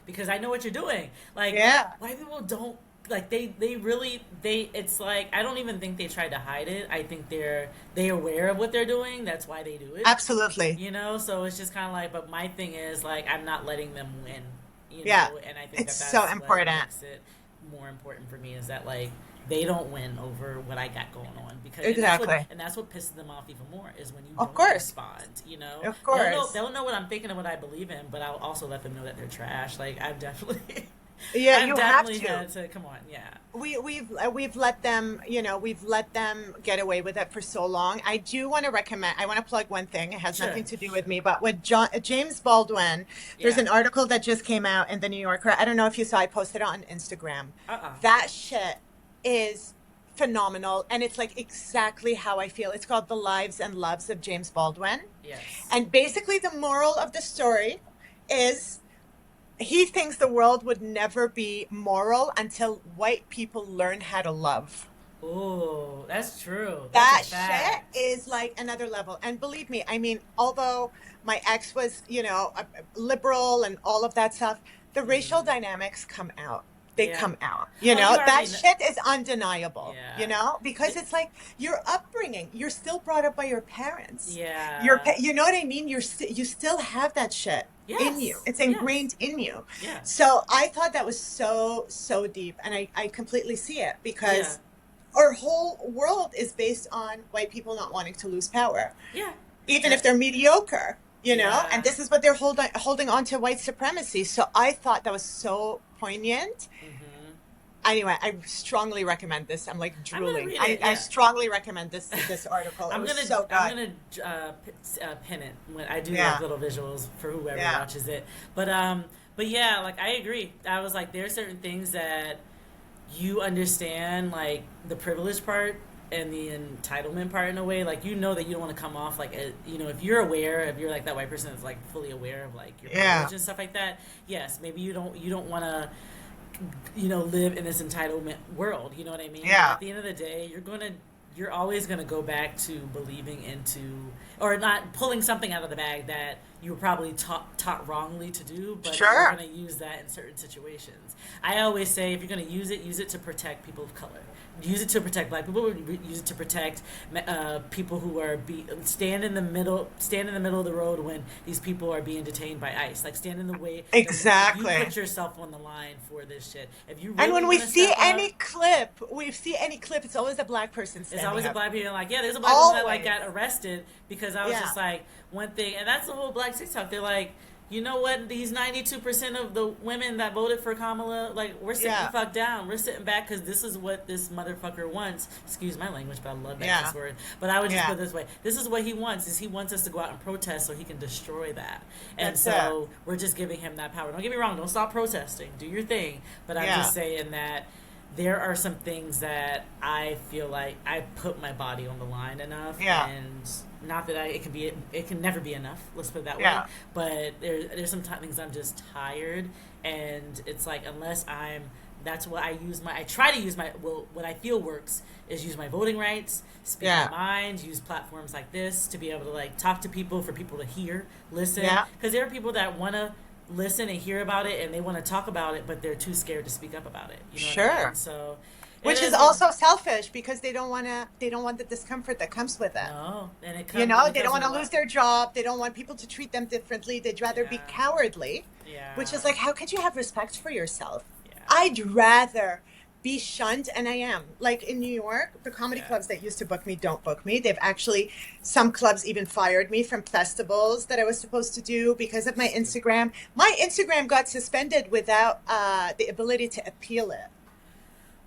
because I know what you're doing. Like Yeah, white people don't like they really they it's like I don't even think they tried to hide it. I think they aware of what they're doing. That's why they do it. absolutely. You know, so it's just kind of like, but my thing is like I'm not letting them win. You Yeah, know, and I think it's that so that's what important. makes it more important for me is that like they don't win over what I got going on because Exactly. and that's what pisses them off even more is when you Of don't course. respond. You know, Of course. they'll know what I'm thinking and what I believe in, but I'll also let them know that they're trash. Like I've definitely Yeah, I've you have definitely to. had to come on, yeah, We've let them, you know, we've let them get away with it for so long. I do want to recommend. I want to plug one thing. It has sure, nothing to do with sure, me, but with James Baldwin, there's yeah, an article that just came out in the New Yorker. I don't know if you saw. I posted it on Instagram. uh, That shit is phenomenal, and it's like exactly how I feel. It's called "The Lives and Loves of James Baldwin," yes, and basically the moral of the story is he thinks the world would never be moral until white people learn how to love. oh, that's true, that's a That shit fact, is like another level. And believe me, I mean, although my ex was, you know, liberal and all of that stuff, the racial mm-hmm. dynamics come out. They Yeah. come out. You Oh, you know, that already know. shit is undeniable, you Yeah. know, because It, it's like your upbringing, you're still brought up by your parents. yeah. You know what I mean? You still have that shit in you. Yes. It's Yes. ingrained in you. Yeah. So I thought that was so deep. And I completely see it Yeah. because our whole world is based on white people not wanting to lose power, Yeah. even if That. they're mediocre, you know, and Yeah. this is what they're holding on to white supremacy. So I thought that was so poignant. Mm-hmm. Anyway, I strongly recommend this. I'm like I'm gonna drooling. read I, it. I Yeah. strongly recommend this article. It I'm was gonna so I'm good. gonna pin it when I do like Yeah, little visuals for whoever yeah, watches it. But yeah, like I agree. I was like, there are certain things that you understand, like the privilege part and the entitlement part in a way. Like you know that you don't want to come off like you know if you're aware, if you're like that white person that's like fully aware of like your yeah, privilege and stuff like that. Yes, maybe you don't want to live in this entitlement world. You know what I mean? But yeah, at the end of the day, you're always gonna go back to believing into or not pulling something out of the bag that you were probably taught wrongly to do, but you're sure, gonna use that in certain situations. I always say if you're gonna use it to protect people of color. Use it to protect black people. Use it to protect people who are stand in the middle of the road when these people are being detained by ICE. Like stand in the way. You exactly. put yourself on the line for this shit. If you And really when we want to see step up, any clip, it's always a black person there's standing always a up. black person like, yeah, there's a black person that like Always. got arrested because I was Yeah, just like one thing, and that's the whole black TikTok. They're like, you know what? These 92% of the women that voted for Kamala, like, we're sitting the yeah, fuck down. We're sitting back because this is what this motherfucker wants. Excuse my language, but I love that yeah, cuss word. But I would just yeah. put it this way: this is what he wants. Is he wants us to go out and protest so he can destroy that. And That's it. so we're just giving him that power. Don't get me wrong. Don't stop protesting. Do your thing. But I'm Yeah, just saying that there are some things that I feel like I put my body on the line enough, yeah, and not that it can never be enough. Let's put it that way. yeah, But there's some things I'm just tired, and it's like unless I'm that's what I try to use what I feel works is use my voting rights, speak my mind, use platforms like this to be able to like talk to people, for people to hear, listen. Because there are people that want to listen and hear about it and they want to talk about it, but they're too scared to speak up about it. You know what I mean? So, which is also selfish because they don't want the discomfort that comes with it. No, and it comes, they don't want to lose their job. They don't want people to treat them differently. They'd rather be cowardly. Which is like, how could you have respect for yourself? I'd rather be shunned, and I am. Like in New York, the comedy clubs that used to book me don't book me. They've actually, some clubs even fired me from festivals that I was supposed to do because of my Instagram. My Instagram got suspended without the ability to appeal it.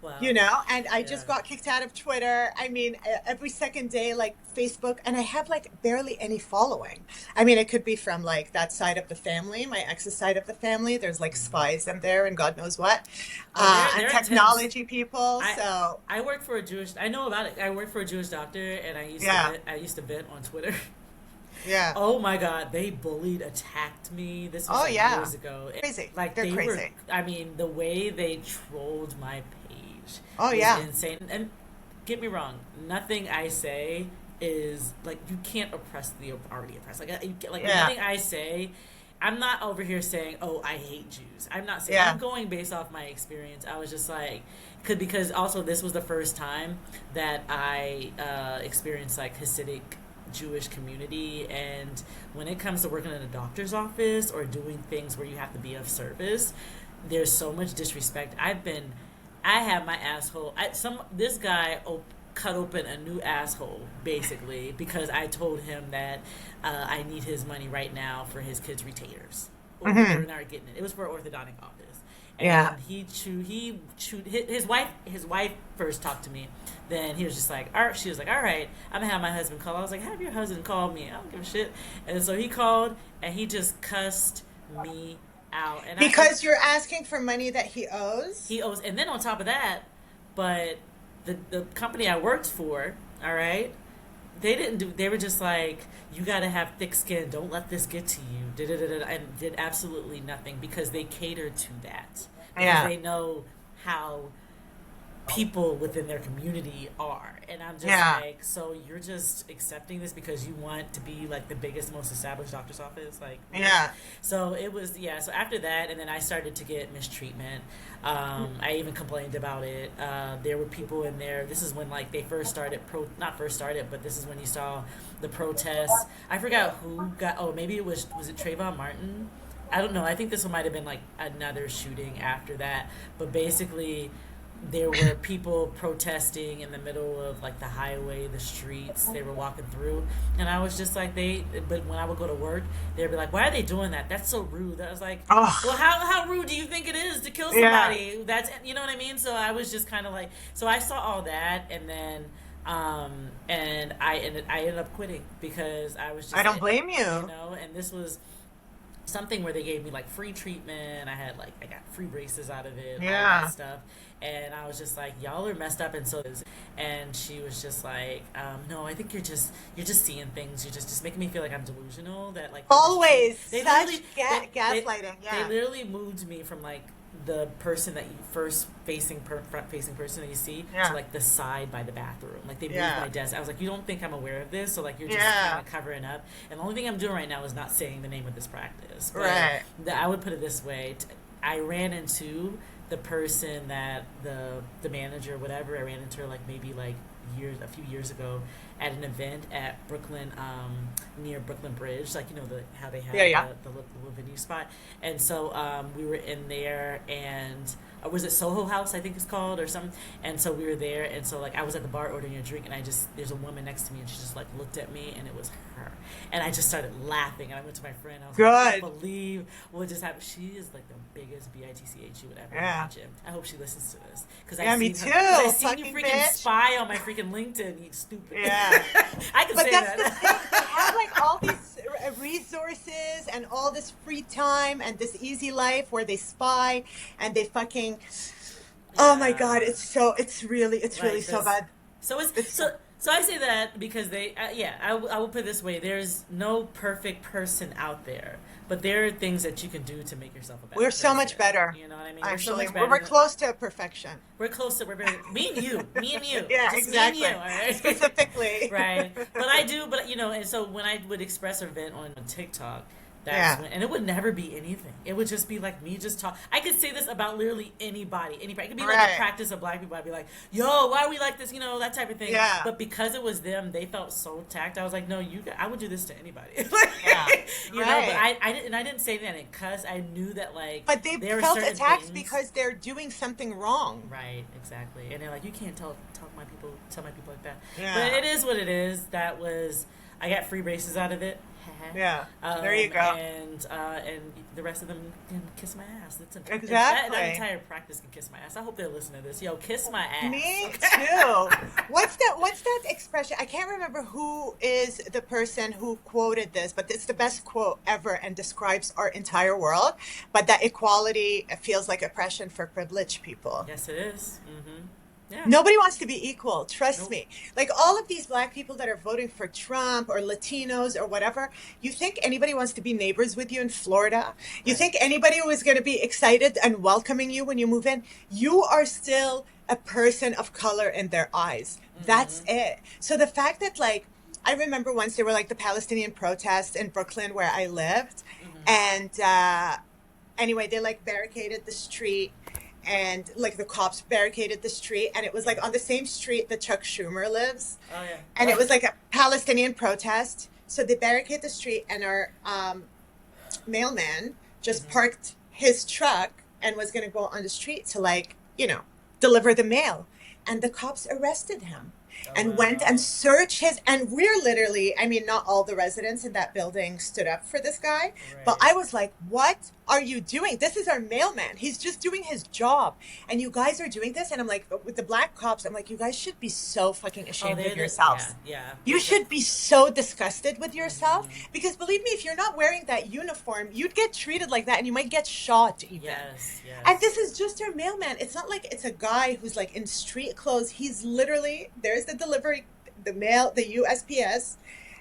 Wow. You know, and I just got kicked out of Twitter. I mean, every second day, like Facebook, and I have like barely any following. I mean, it could be from like that side of the family, my ex's side of the family. There's like spies in there and God knows what, and technology people. I work for I know about it. I work for a Jewish doctor, and I used to vent on Twitter. Yeah. Oh my God, they attacked me. This was years ago. Crazy. Like they're crazy. I mean, the way they trolled my page. Insane. And get me wrong, nothing I say is like, you can't oppress the already oppressed. Nothing I say, I'm not over here saying, oh, I hate Jews. I'm not saying. I'm going based off my experience. I was just like, because also this was the first time that I experienced like Hasidic Jewish community, and when it comes to working in a doctor's office or doing things where you have to be of service, there's so much disrespect. I have my asshole. This guy cut open a new asshole basically because I told him that I need his money right now for his kids' retainers. They're not getting it. It was for an orthodontic office. And he chewed his wife first talked to me. Then he was just like, she was like, all right, I'm gonna have my husband call. I was like, have your husband call me. I don't give a shit. And so he called and he just cussed me out. And because you're asking for money that he owes? He owes. And then on top of that, but the company I worked for, all right, they were just like, you got to have thick skin. Don't let this get to you. And did absolutely nothing because they catered to that. Because they know how people within their community are. And I'm just like, so you're just accepting this because you want to be like the biggest, most established doctor's office? Like, so it was, so after that, and then I started to get mistreatment. I even complained about it. There were people in there. This is when like they first started, but this is when you saw the protests. I forgot who maybe was it Trayvon Martin? I don't know. I think this one might have been like another shooting after that. But basically, there were people protesting in the middle of like the highway, the streets they were walking through, and I was just like, but when I would go to work, they'd be like, why are they doing that? That's so rude. I was like, well, how rude do you think it is to kill somebody? That's, you know what I mean? So I was just kind of like, so I saw all that, and then and I ended up quitting because I was just, I don't blame you. You know, and this was something where they gave me like free treatment. I got free braces out of it, all that stuff. And I was just like, y'all are messed up. And she was just like, no, I think you're just seeing things. You're just making me feel like I'm delusional. That like always gaslighting. They literally moved me from like the person that you front facing person that you see to like the side by the bathroom. Like they moved my desk. I was like, you don't think I'm aware of this? So like you're just kind of covering up. And the only thing I'm doing right now is not saying the name of this practice. But I would put it this way: I ran into the person that the manager, whatever, I ran into her like maybe like a few years ago at an event at Brooklyn, near Brooklyn Bridge, like, you know, how they have the little venue spot. And so we were in there, and was it Soho House, I think it's called, or something? And so we were there, and so like I was at the bar ordering a drink, and there's a woman next to me, and she just like looked at me, and it was her. And I just started laughing, and I went to my friend. I was like, I can't believe what just happened. She is like the biggest bitch you would ever imagine. I hope she listens to this. Me too. I seen you freaking bitch. Spy on my freaking LinkedIn, you stupid. Yeah. I can say that. But that's the thing. They have like all these resources and all this free time and this easy life where they spy and they fucking... Oh my God, it's really so bad. So So I say that because I will put it this way: there's no perfect person out there, but there are things that you can do to make yourself a better We're so person. much better. You know what I mean? We're so Actually, much we're better. close to perfection. We're close to me and you, Yeah, just me and you. exactly. All right, Specifically. right. But and so when I would express or vent on TikTok, that's Yeah. when, and it would never be anything. It would just be like me just talk. I could say this about literally anybody. Anybody. It could be like a Right. practice of black people. I'd be like, "Yo, why are we like this?" That type of thing. Yeah. But because it was them, they felt so attacked. I was like, "No, I would do this to anybody." Yeah. But Right. I didn't say that because I knew that like But they there were felt certain attacked things. because they're doing something wrong. Right, exactly. And they're like, you can't tell my people like that. But Yeah. it is what it is. I got free braces out of it. Yeah. There you go. And the rest of them can kiss my ass. Exactly. That entire practice can kiss my ass. I hope they're listening to this. Yo, kiss my ass. Me too. What's that expression? I can't remember who is the person who quoted this, but it's the best quote ever and describes our entire world. But that equality feels like oppression for privileged people. Yes, it is. Mm-hmm. Yeah. Nobody wants to be equal, trust Nope. me. Like all of these black people that are voting for Trump or Latinos or whatever, you think anybody wants to be neighbors with you in Florida? You Right. think anybody was going to be excited and welcoming you when you move in? You are still a person of color in their eyes. That's it. So the fact that like, I remember once there were like the Palestinian protests in Brooklyn where I lived. And anyway, they like barricaded the street and like the cops barricaded the street, and it was like on the same street that Chuck Schumer lives, Oh yeah. and it was like a Palestinian protest. So they barricaded the street, and our mailman just parked his truck and was going to go on the street to like deliver the mail, and the cops arrested him and went and searched his, and we're literally, I mean, not all the residents in that building stood up for this guy, but Right. I was like, what are you doing? This is our mailman. He's just doing his job. And you guys are doing this. And I'm like, with the black cops, I'm like, you guys should be so fucking ashamed of yourselves. Yeah. You should be so disgusted with yourself because believe me, if you're not wearing that uniform, you'd get treated like that and you might get shot even. Yes. Yes. And this is just our mailman. It's not like it's a guy who's like in street clothes. He's literally, there's the delivery, the mail, the USPS,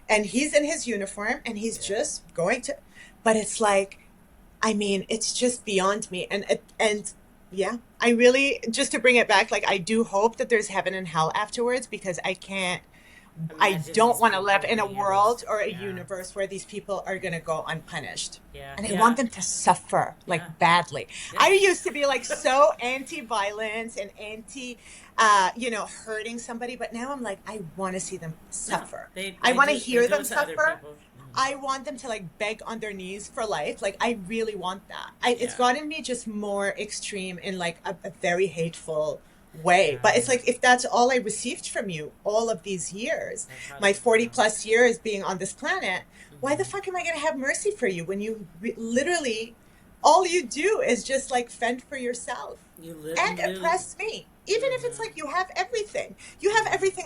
and he's in his uniform and he's just going to, but it's like, I mean, it's just beyond me. And yeah, I really, just to bring it back, like I do hope that there's heaven and hell afterwards because I Imagine don't these want to people live in a being world or a yeah. universe where these people are going to go unpunished. Yeah. And I Yeah. want them to suffer like Yeah. badly. Yeah. I used to be like so anti-violence and hurting somebody, but now I'm like, I want to see them suffer. I want to hear them suffer. I want them to like beg on their knees for life. Like I really want that. It's Yeah. gotten me just more extreme in like a very hateful way. Yeah. But it's like if that's all I received from you all of these years, That's how my it is. 40 plus years being on this planet, why the fuck am I going to have mercy for you when you literally all you do is just like fend for yourself You and literally oppress me? Even if it's like you have everything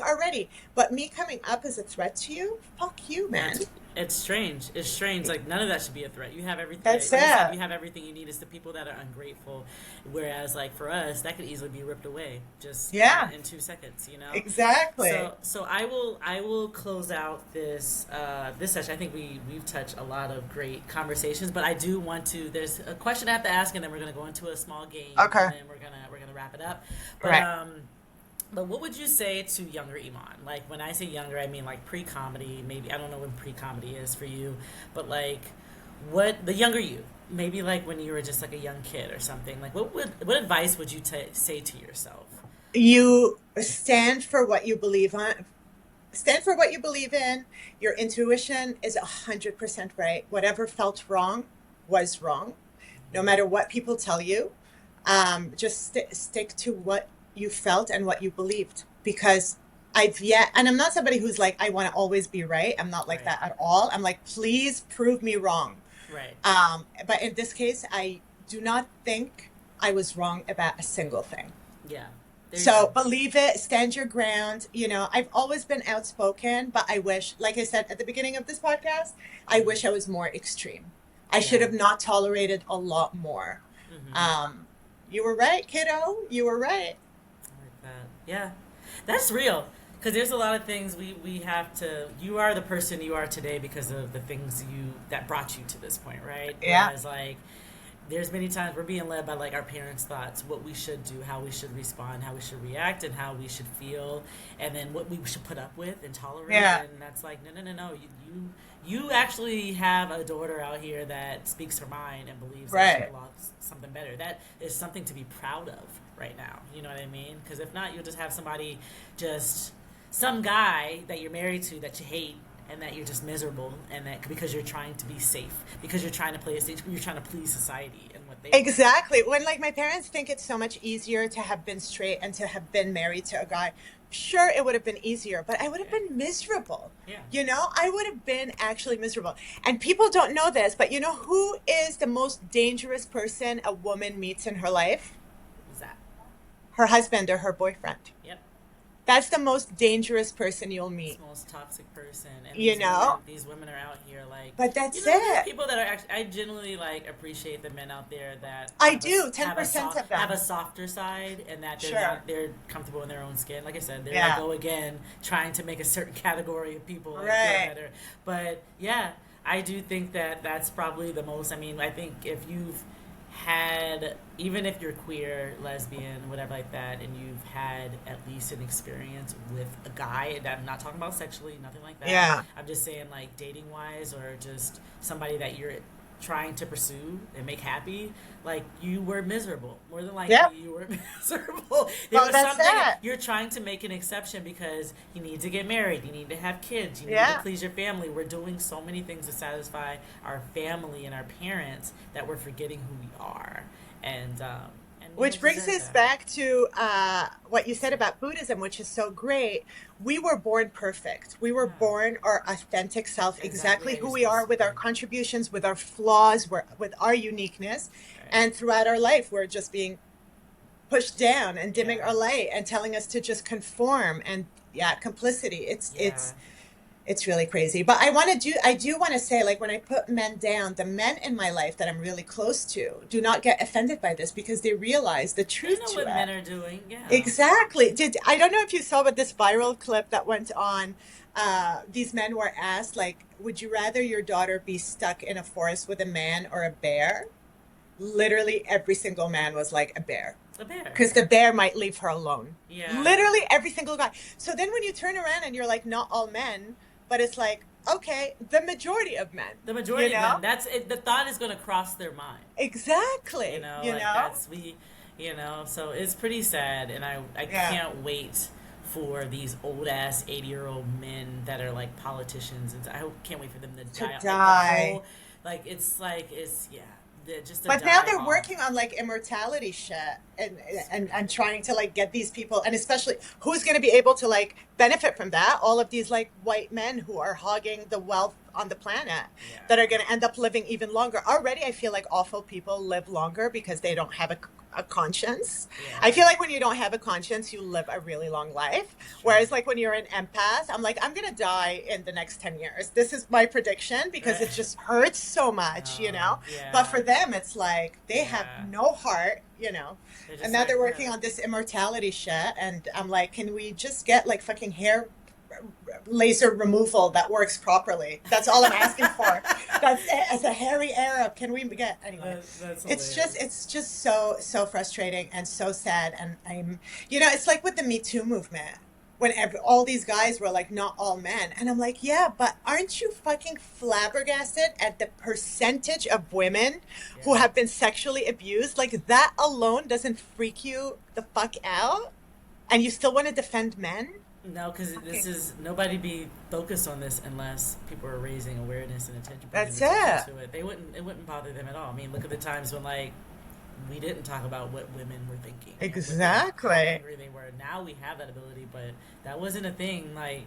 already, but me coming up as a threat to you, fuck you, man. It's strange. It's strange. Like none of that should be a threat. You have everything. That's like you said, it. you have everything you need. It's the people that are ungrateful. Whereas, like for us, that could easily be ripped away just Yeah. in 2 seconds. Exactly. So I will close out this this session. I think we've touched a lot of great conversations, but I do want to. There's a question I have to ask, and then we're gonna go into a small game. Okay. And then we're gonna wrap it up. But, Right. But what would you say to younger Iman? Like when I say younger, I mean like pre-comedy. Maybe I don't know when pre-comedy is for you, but like what the younger you? Maybe like when you were just like a young kid or something. Like what advice would you say to yourself? You stand for what you believe on. Stand for what you believe in. Your intuition is 100% right. Whatever felt wrong was wrong. No matter what people tell you, just stick to what you felt and what you believed. Because and I'm not somebody who's like, I want to always be right. I'm not like Right. that at all. I'm like, please prove me wrong. Right. But in this case, I do not think I was wrong about a single thing. Yeah. There you So go. believe it, stand your ground. I've always been outspoken, but I wish, like I said at the beginning of this podcast, I wish I was more extreme. I should Yeah. have not tolerated a lot more. You were right, kiddo. You were right. I like that. Yeah. That's real. because there's a lot of things we have to. You are the person you are today because of the things that brought you to this point, right? Yeah. Whereas like there's many times we're being led by like our parents' thoughts, what we should do, how we should respond, how we should react, and how we should feel, and then what we should put up with and tolerate. Yeah. And that's like no. You actually have a daughter out here that speaks her mind and believes that she belongs something better. That is something to be proud of right now. You know what I mean? Because if not, you'll just have somebody, just some guy that you're married to that you hate, and that you're just miserable, and that because you're trying to be safe, because you're trying to you're trying to please society and what they Exactly. When like my parents think it's so much easier to have been straight and to have been married to a guy, sure, it would have been easier, but I would have been miserable. Yeah. You know, I would have been actually miserable. And people don't know this, but you know who is the most dangerous person a woman meets in her life? Who's that? Her husband or her boyfriend. Yep. That's the most dangerous person you'll meet. It's the most toxic person. And you know? These women are out here like... But that's it. People that are actually... I genuinely like appreciate the men out there that... I do. 10% of them. Have a softer side, and that they're comfortable in their own skin. Like I said, they're like, again, trying to make a certain category of people feel better. But yeah, I do think that that's probably the most... I mean, I think if you've had, even if you're queer, lesbian, whatever like that, and you've had at least an experience with a guy, and I'm not talking about sexually, nothing like that. Yeah. I'm just saying like dating wise, or just somebody that you're trying to pursue and make happy, like you were miserable. More than likely you were miserable. Well, that's it. You're trying to make an exception because you need to get married, you need to have kids, you need to please your family. We're doing so many things to satisfy our family and our parents that we're forgetting who we are. And which brings us back to what you said about Buddhism, which is so great. We were born perfect. We were born our authentic self, exactly who we are, with our contributions, with our flaws, with our uniqueness. Right. And throughout our life, we're just being pushed down and dimming our light and telling us to just conform. And complicity. It's really crazy. But I do want to say, like, when I put men down, the men in my life that I'm really close to do not get offended by this because they realize the truth to what men are doing. Yeah. Exactly. I don't know if you saw, but this viral clip that went on, these men were asked, like, would you rather your daughter be stuck in a forest with a man or a bear? Literally every single man was like, a bear. A bear. Because the bear might leave her alone. Yeah. Literally every single guy. So then when you turn around and you're like, not all men, but it's like, okay, the majority of men. The majority of men. That's it. The thought is going to cross their mind. Exactly. You know. So it's pretty sad, and I can't wait for these old ass 80-year-old men that are like politicians, and I can't wait for them to die. But now they're working on like immortality shit and trying to like get these people, and especially who's going to be able to like benefit from that? All of these like white men who are hogging the wealth on the planet that are going to end up living even longer. Already I feel like awful people live longer because they don't have a conscience. Yeah. I feel like when you don't have a conscience, you live a really long life. Whereas like when you're an empath, I'm like, I'm going to die in the next 10 years. This is my prediction because it just hurts so much, you know? Yeah. But for them, it's like they have no heart, you know? And now they're working on this immortality shit. And I'm like, can we just get like fucking hair laser removal that works properly? That's all I'm asking for. That's it. As a hairy Arab, can we get anyway? It's just so frustrating and so sad. And I'm, you know, it's like with the Me Too movement when all these guys were like, not all men, and I'm like, yeah, but aren't you fucking flabbergasted at the percentage of women who have been sexually abused? Like that alone doesn't freak you the fuck out, and you still want to defend men? No, because this is nobody be focused on this unless people are raising awareness and attention. That's it. It wouldn't bother them at all. I mean, look at the times when like we didn't talk about what women were thinking. Exactly. How angry they were. Now we have that ability, but that wasn't a thing like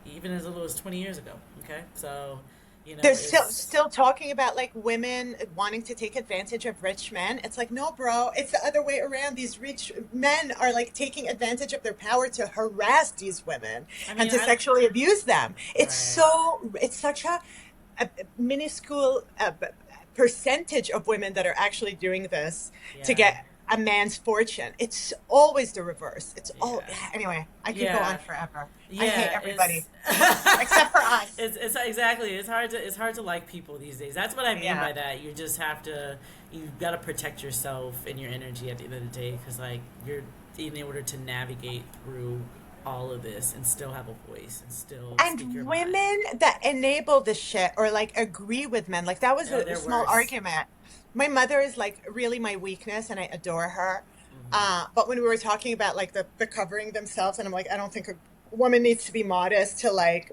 even as little as 20 years ago. Okay, so. You know, they're still talking about like women wanting to take advantage of rich men. It's like, no, bro, it's the other way around. These rich men are like taking advantage of their power to harass these women and to sexually abuse them. It's such a minuscule percentage of women that are actually doing this to get a man's fortune. It's always the reverse. It's all Yeah. anyway. I could go Yeah. on forever. I hate Yeah, everybody except for us. it's exactly it's hard to like people these days. That's what I mean Yeah. by that. You just have to you've got to protect yourself and your energy at the end of the day because like you're in order to navigate through all of this and still have a voice and still speak your And mind. women that enable the shit or like agree with men, like that was Oh, a they're small worse. argument. My mother is like really my weakness and I adore her. Hmm. But when we were talking about like the covering themselves, and I'm like, I don't think a woman needs to be modest to like,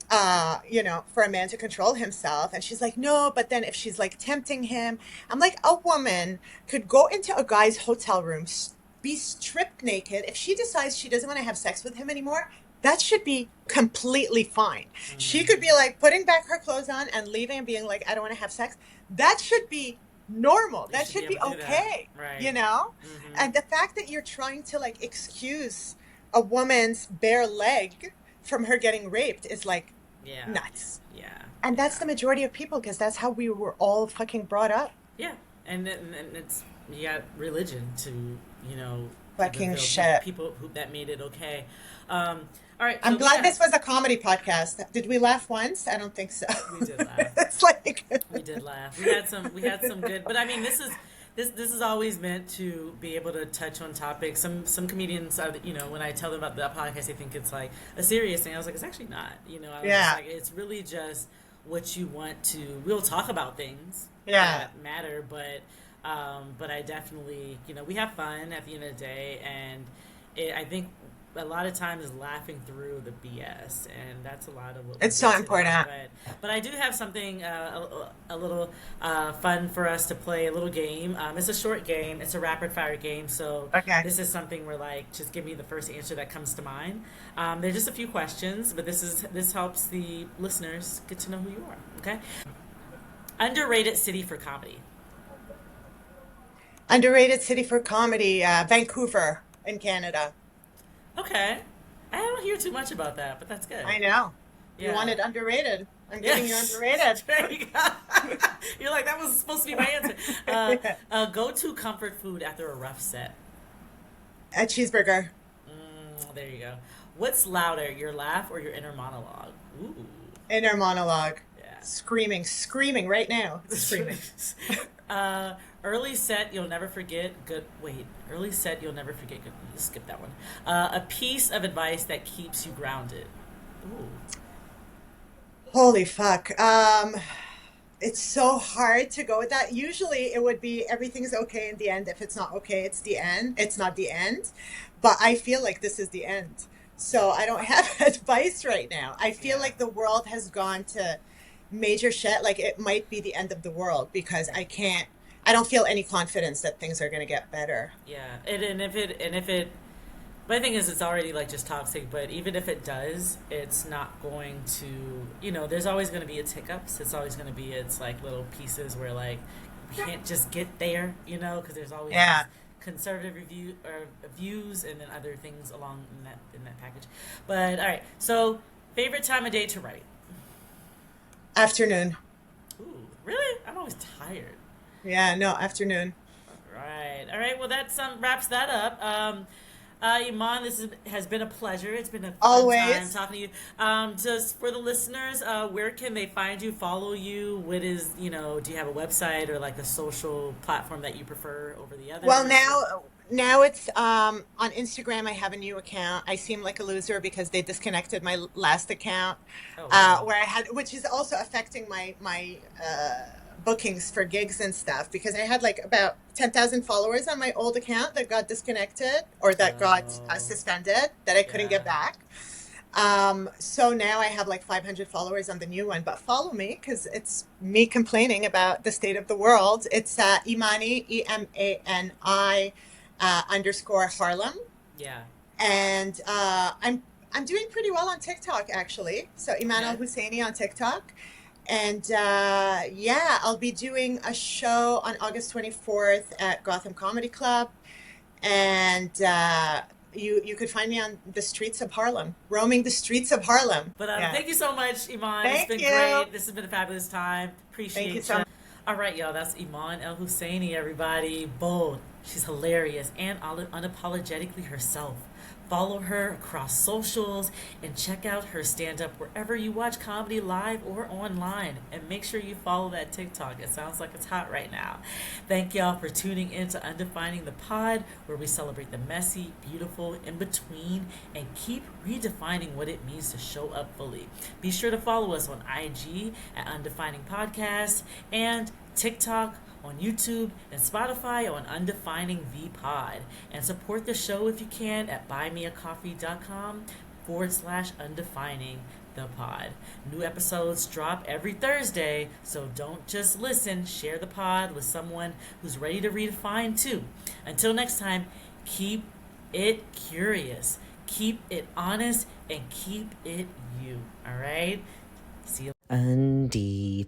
for a man to control himself. And she's like, no, but then if she's like tempting him, I'm like, a woman could go into a guy's hotel room, be stripped naked. If she decides she doesn't want to have sex with him anymore, that should be completely fine. She could be like putting back her clothes on and leaving and being like, I don't want to have sex. That should be normal. You That should be should be able to do that, okay, right? you know? Hmm. And the fact that you're trying to like excuse a woman's bare leg from her getting raped is like Yeah, nuts. yeah, And that's yeah. the majority of people because that's how we were all fucking brought up. Yeah, and it's you got religion to Fucking fulfill shit. people who that made it okay. All right, I'm so glad yeah, this was a comedy podcast. Did we laugh once? I don't think so. we did laugh. It's like We did laugh. We had some good, but I mean, this is always meant to be able to touch on topics. Some comedians, when I tell them about the podcast, they think it's like a serious thing. I was like, it's actually not. I was just yeah, like, it's really just what you want to. We'll talk about things yeah. that matter, but I definitely, we have fun at the end of the day, and I think a lot of times is laughing through the BS, and that's a lot of what we It's so do today. important. But I do have something a little fun for us to play, a little game. It's a short game. It's a rapid fire game. So Okay. this is something where like just give me the first answer that comes to mind. There's just a few questions, but this helps the listeners get to know who you are. Okay. Underrated city for comedy. Underrated city for comedy, Vancouver in Canada. Okay. I don't hear too much about that, but that's good. I know. You Yeah. wanted underrated. I'm giving you Yes. underrated. There you go. You're like, that was supposed to be my answer. Go-to comfort food after a rough set. A cheeseburger. There you go. What's louder, your laugh or your inner monologue? Ooh, Inner monologue. yeah. Screaming right now. Screaming. uh, early set you'll never forget. Good. Wait. Early set you'll never forget. Good. Let's skip that one. A piece of advice that keeps you grounded. Ooh. Holy fuck. It's so hard to go with that. Usually it would be everything's okay in the end. If it's not okay, it's the end. It's not the end. But I feel like this is the end. So I don't have advice right now. I feel Yeah. like the world has gone to major shit. Like it might be the end of the world because I don't feel any confidence that things are going to get better. Yeah. And if it my thing is, it's already like just toxic. But even if it does, it's not going to. There's always going to be its hiccups. It's always going to be its like little pieces where like we can't just get there. Because there's always these Yeah. conservative review or views and then other things along in that package. But all right. So favorite time of day to write. Afternoon. Ooh, really? I'm always tired. Yeah, no, afternoon. Right. All right. Well, that wraps that up. Iman, has been a pleasure. It's been a fun time Always. talking to you. Just for the listeners, where can they find you, follow you? What is, do you have a website or like a social platform that you prefer over the others? Well, now it's on Instagram. I have a new account. I seem like a loser because they disconnected my last account, Oh, wow. where I had, which is also affecting my bookings for gigs and stuff because I had like about 10,000 followers on my old account that got disconnected or that got Oh, suspended that I couldn't get yeah. back. So now I have like 500 followers on the new one, but follow me because it's me complaining about the state of the world. It's Imani, EMANI underscore Harlem. Yeah. And I'm doing pretty well on TikTok actually. So Eman Okay. El-Husseini on TikTok. And yeah, I'll be doing a show on August 24th at Gotham Comedy Club. And you could find me on the streets of Harlem, roaming the streets of Harlem. But Yeah. thank you so much, Iman. It's Thank been you. great. This has been a fabulous time. Thank you Appreciate so you. much. All right, y'all. That's Eman El-Husseini, everybody. Bold, She's hilarious and unapologetically herself. Follow her across socials and check out her stand up wherever you watch comedy live or online. And make sure you follow that TikTok. It sounds like it's hot right now. Thank y'all for tuning in to Undefining the Pod, where we celebrate the messy, beautiful, in between, and keep redefining what it means to show up fully. Be sure to follow us on IG at Undefining Podcast and TikTok, on YouTube, and Spotify on Undefining the Pod. And support the show if you can at buymeacoffee.com/undefining the pod. New episodes drop every Thursday, so don't just listen. Share the pod with someone who's ready to redefine too. Until next time, keep it curious, keep it honest, and keep it you. All right? See you. Undefining.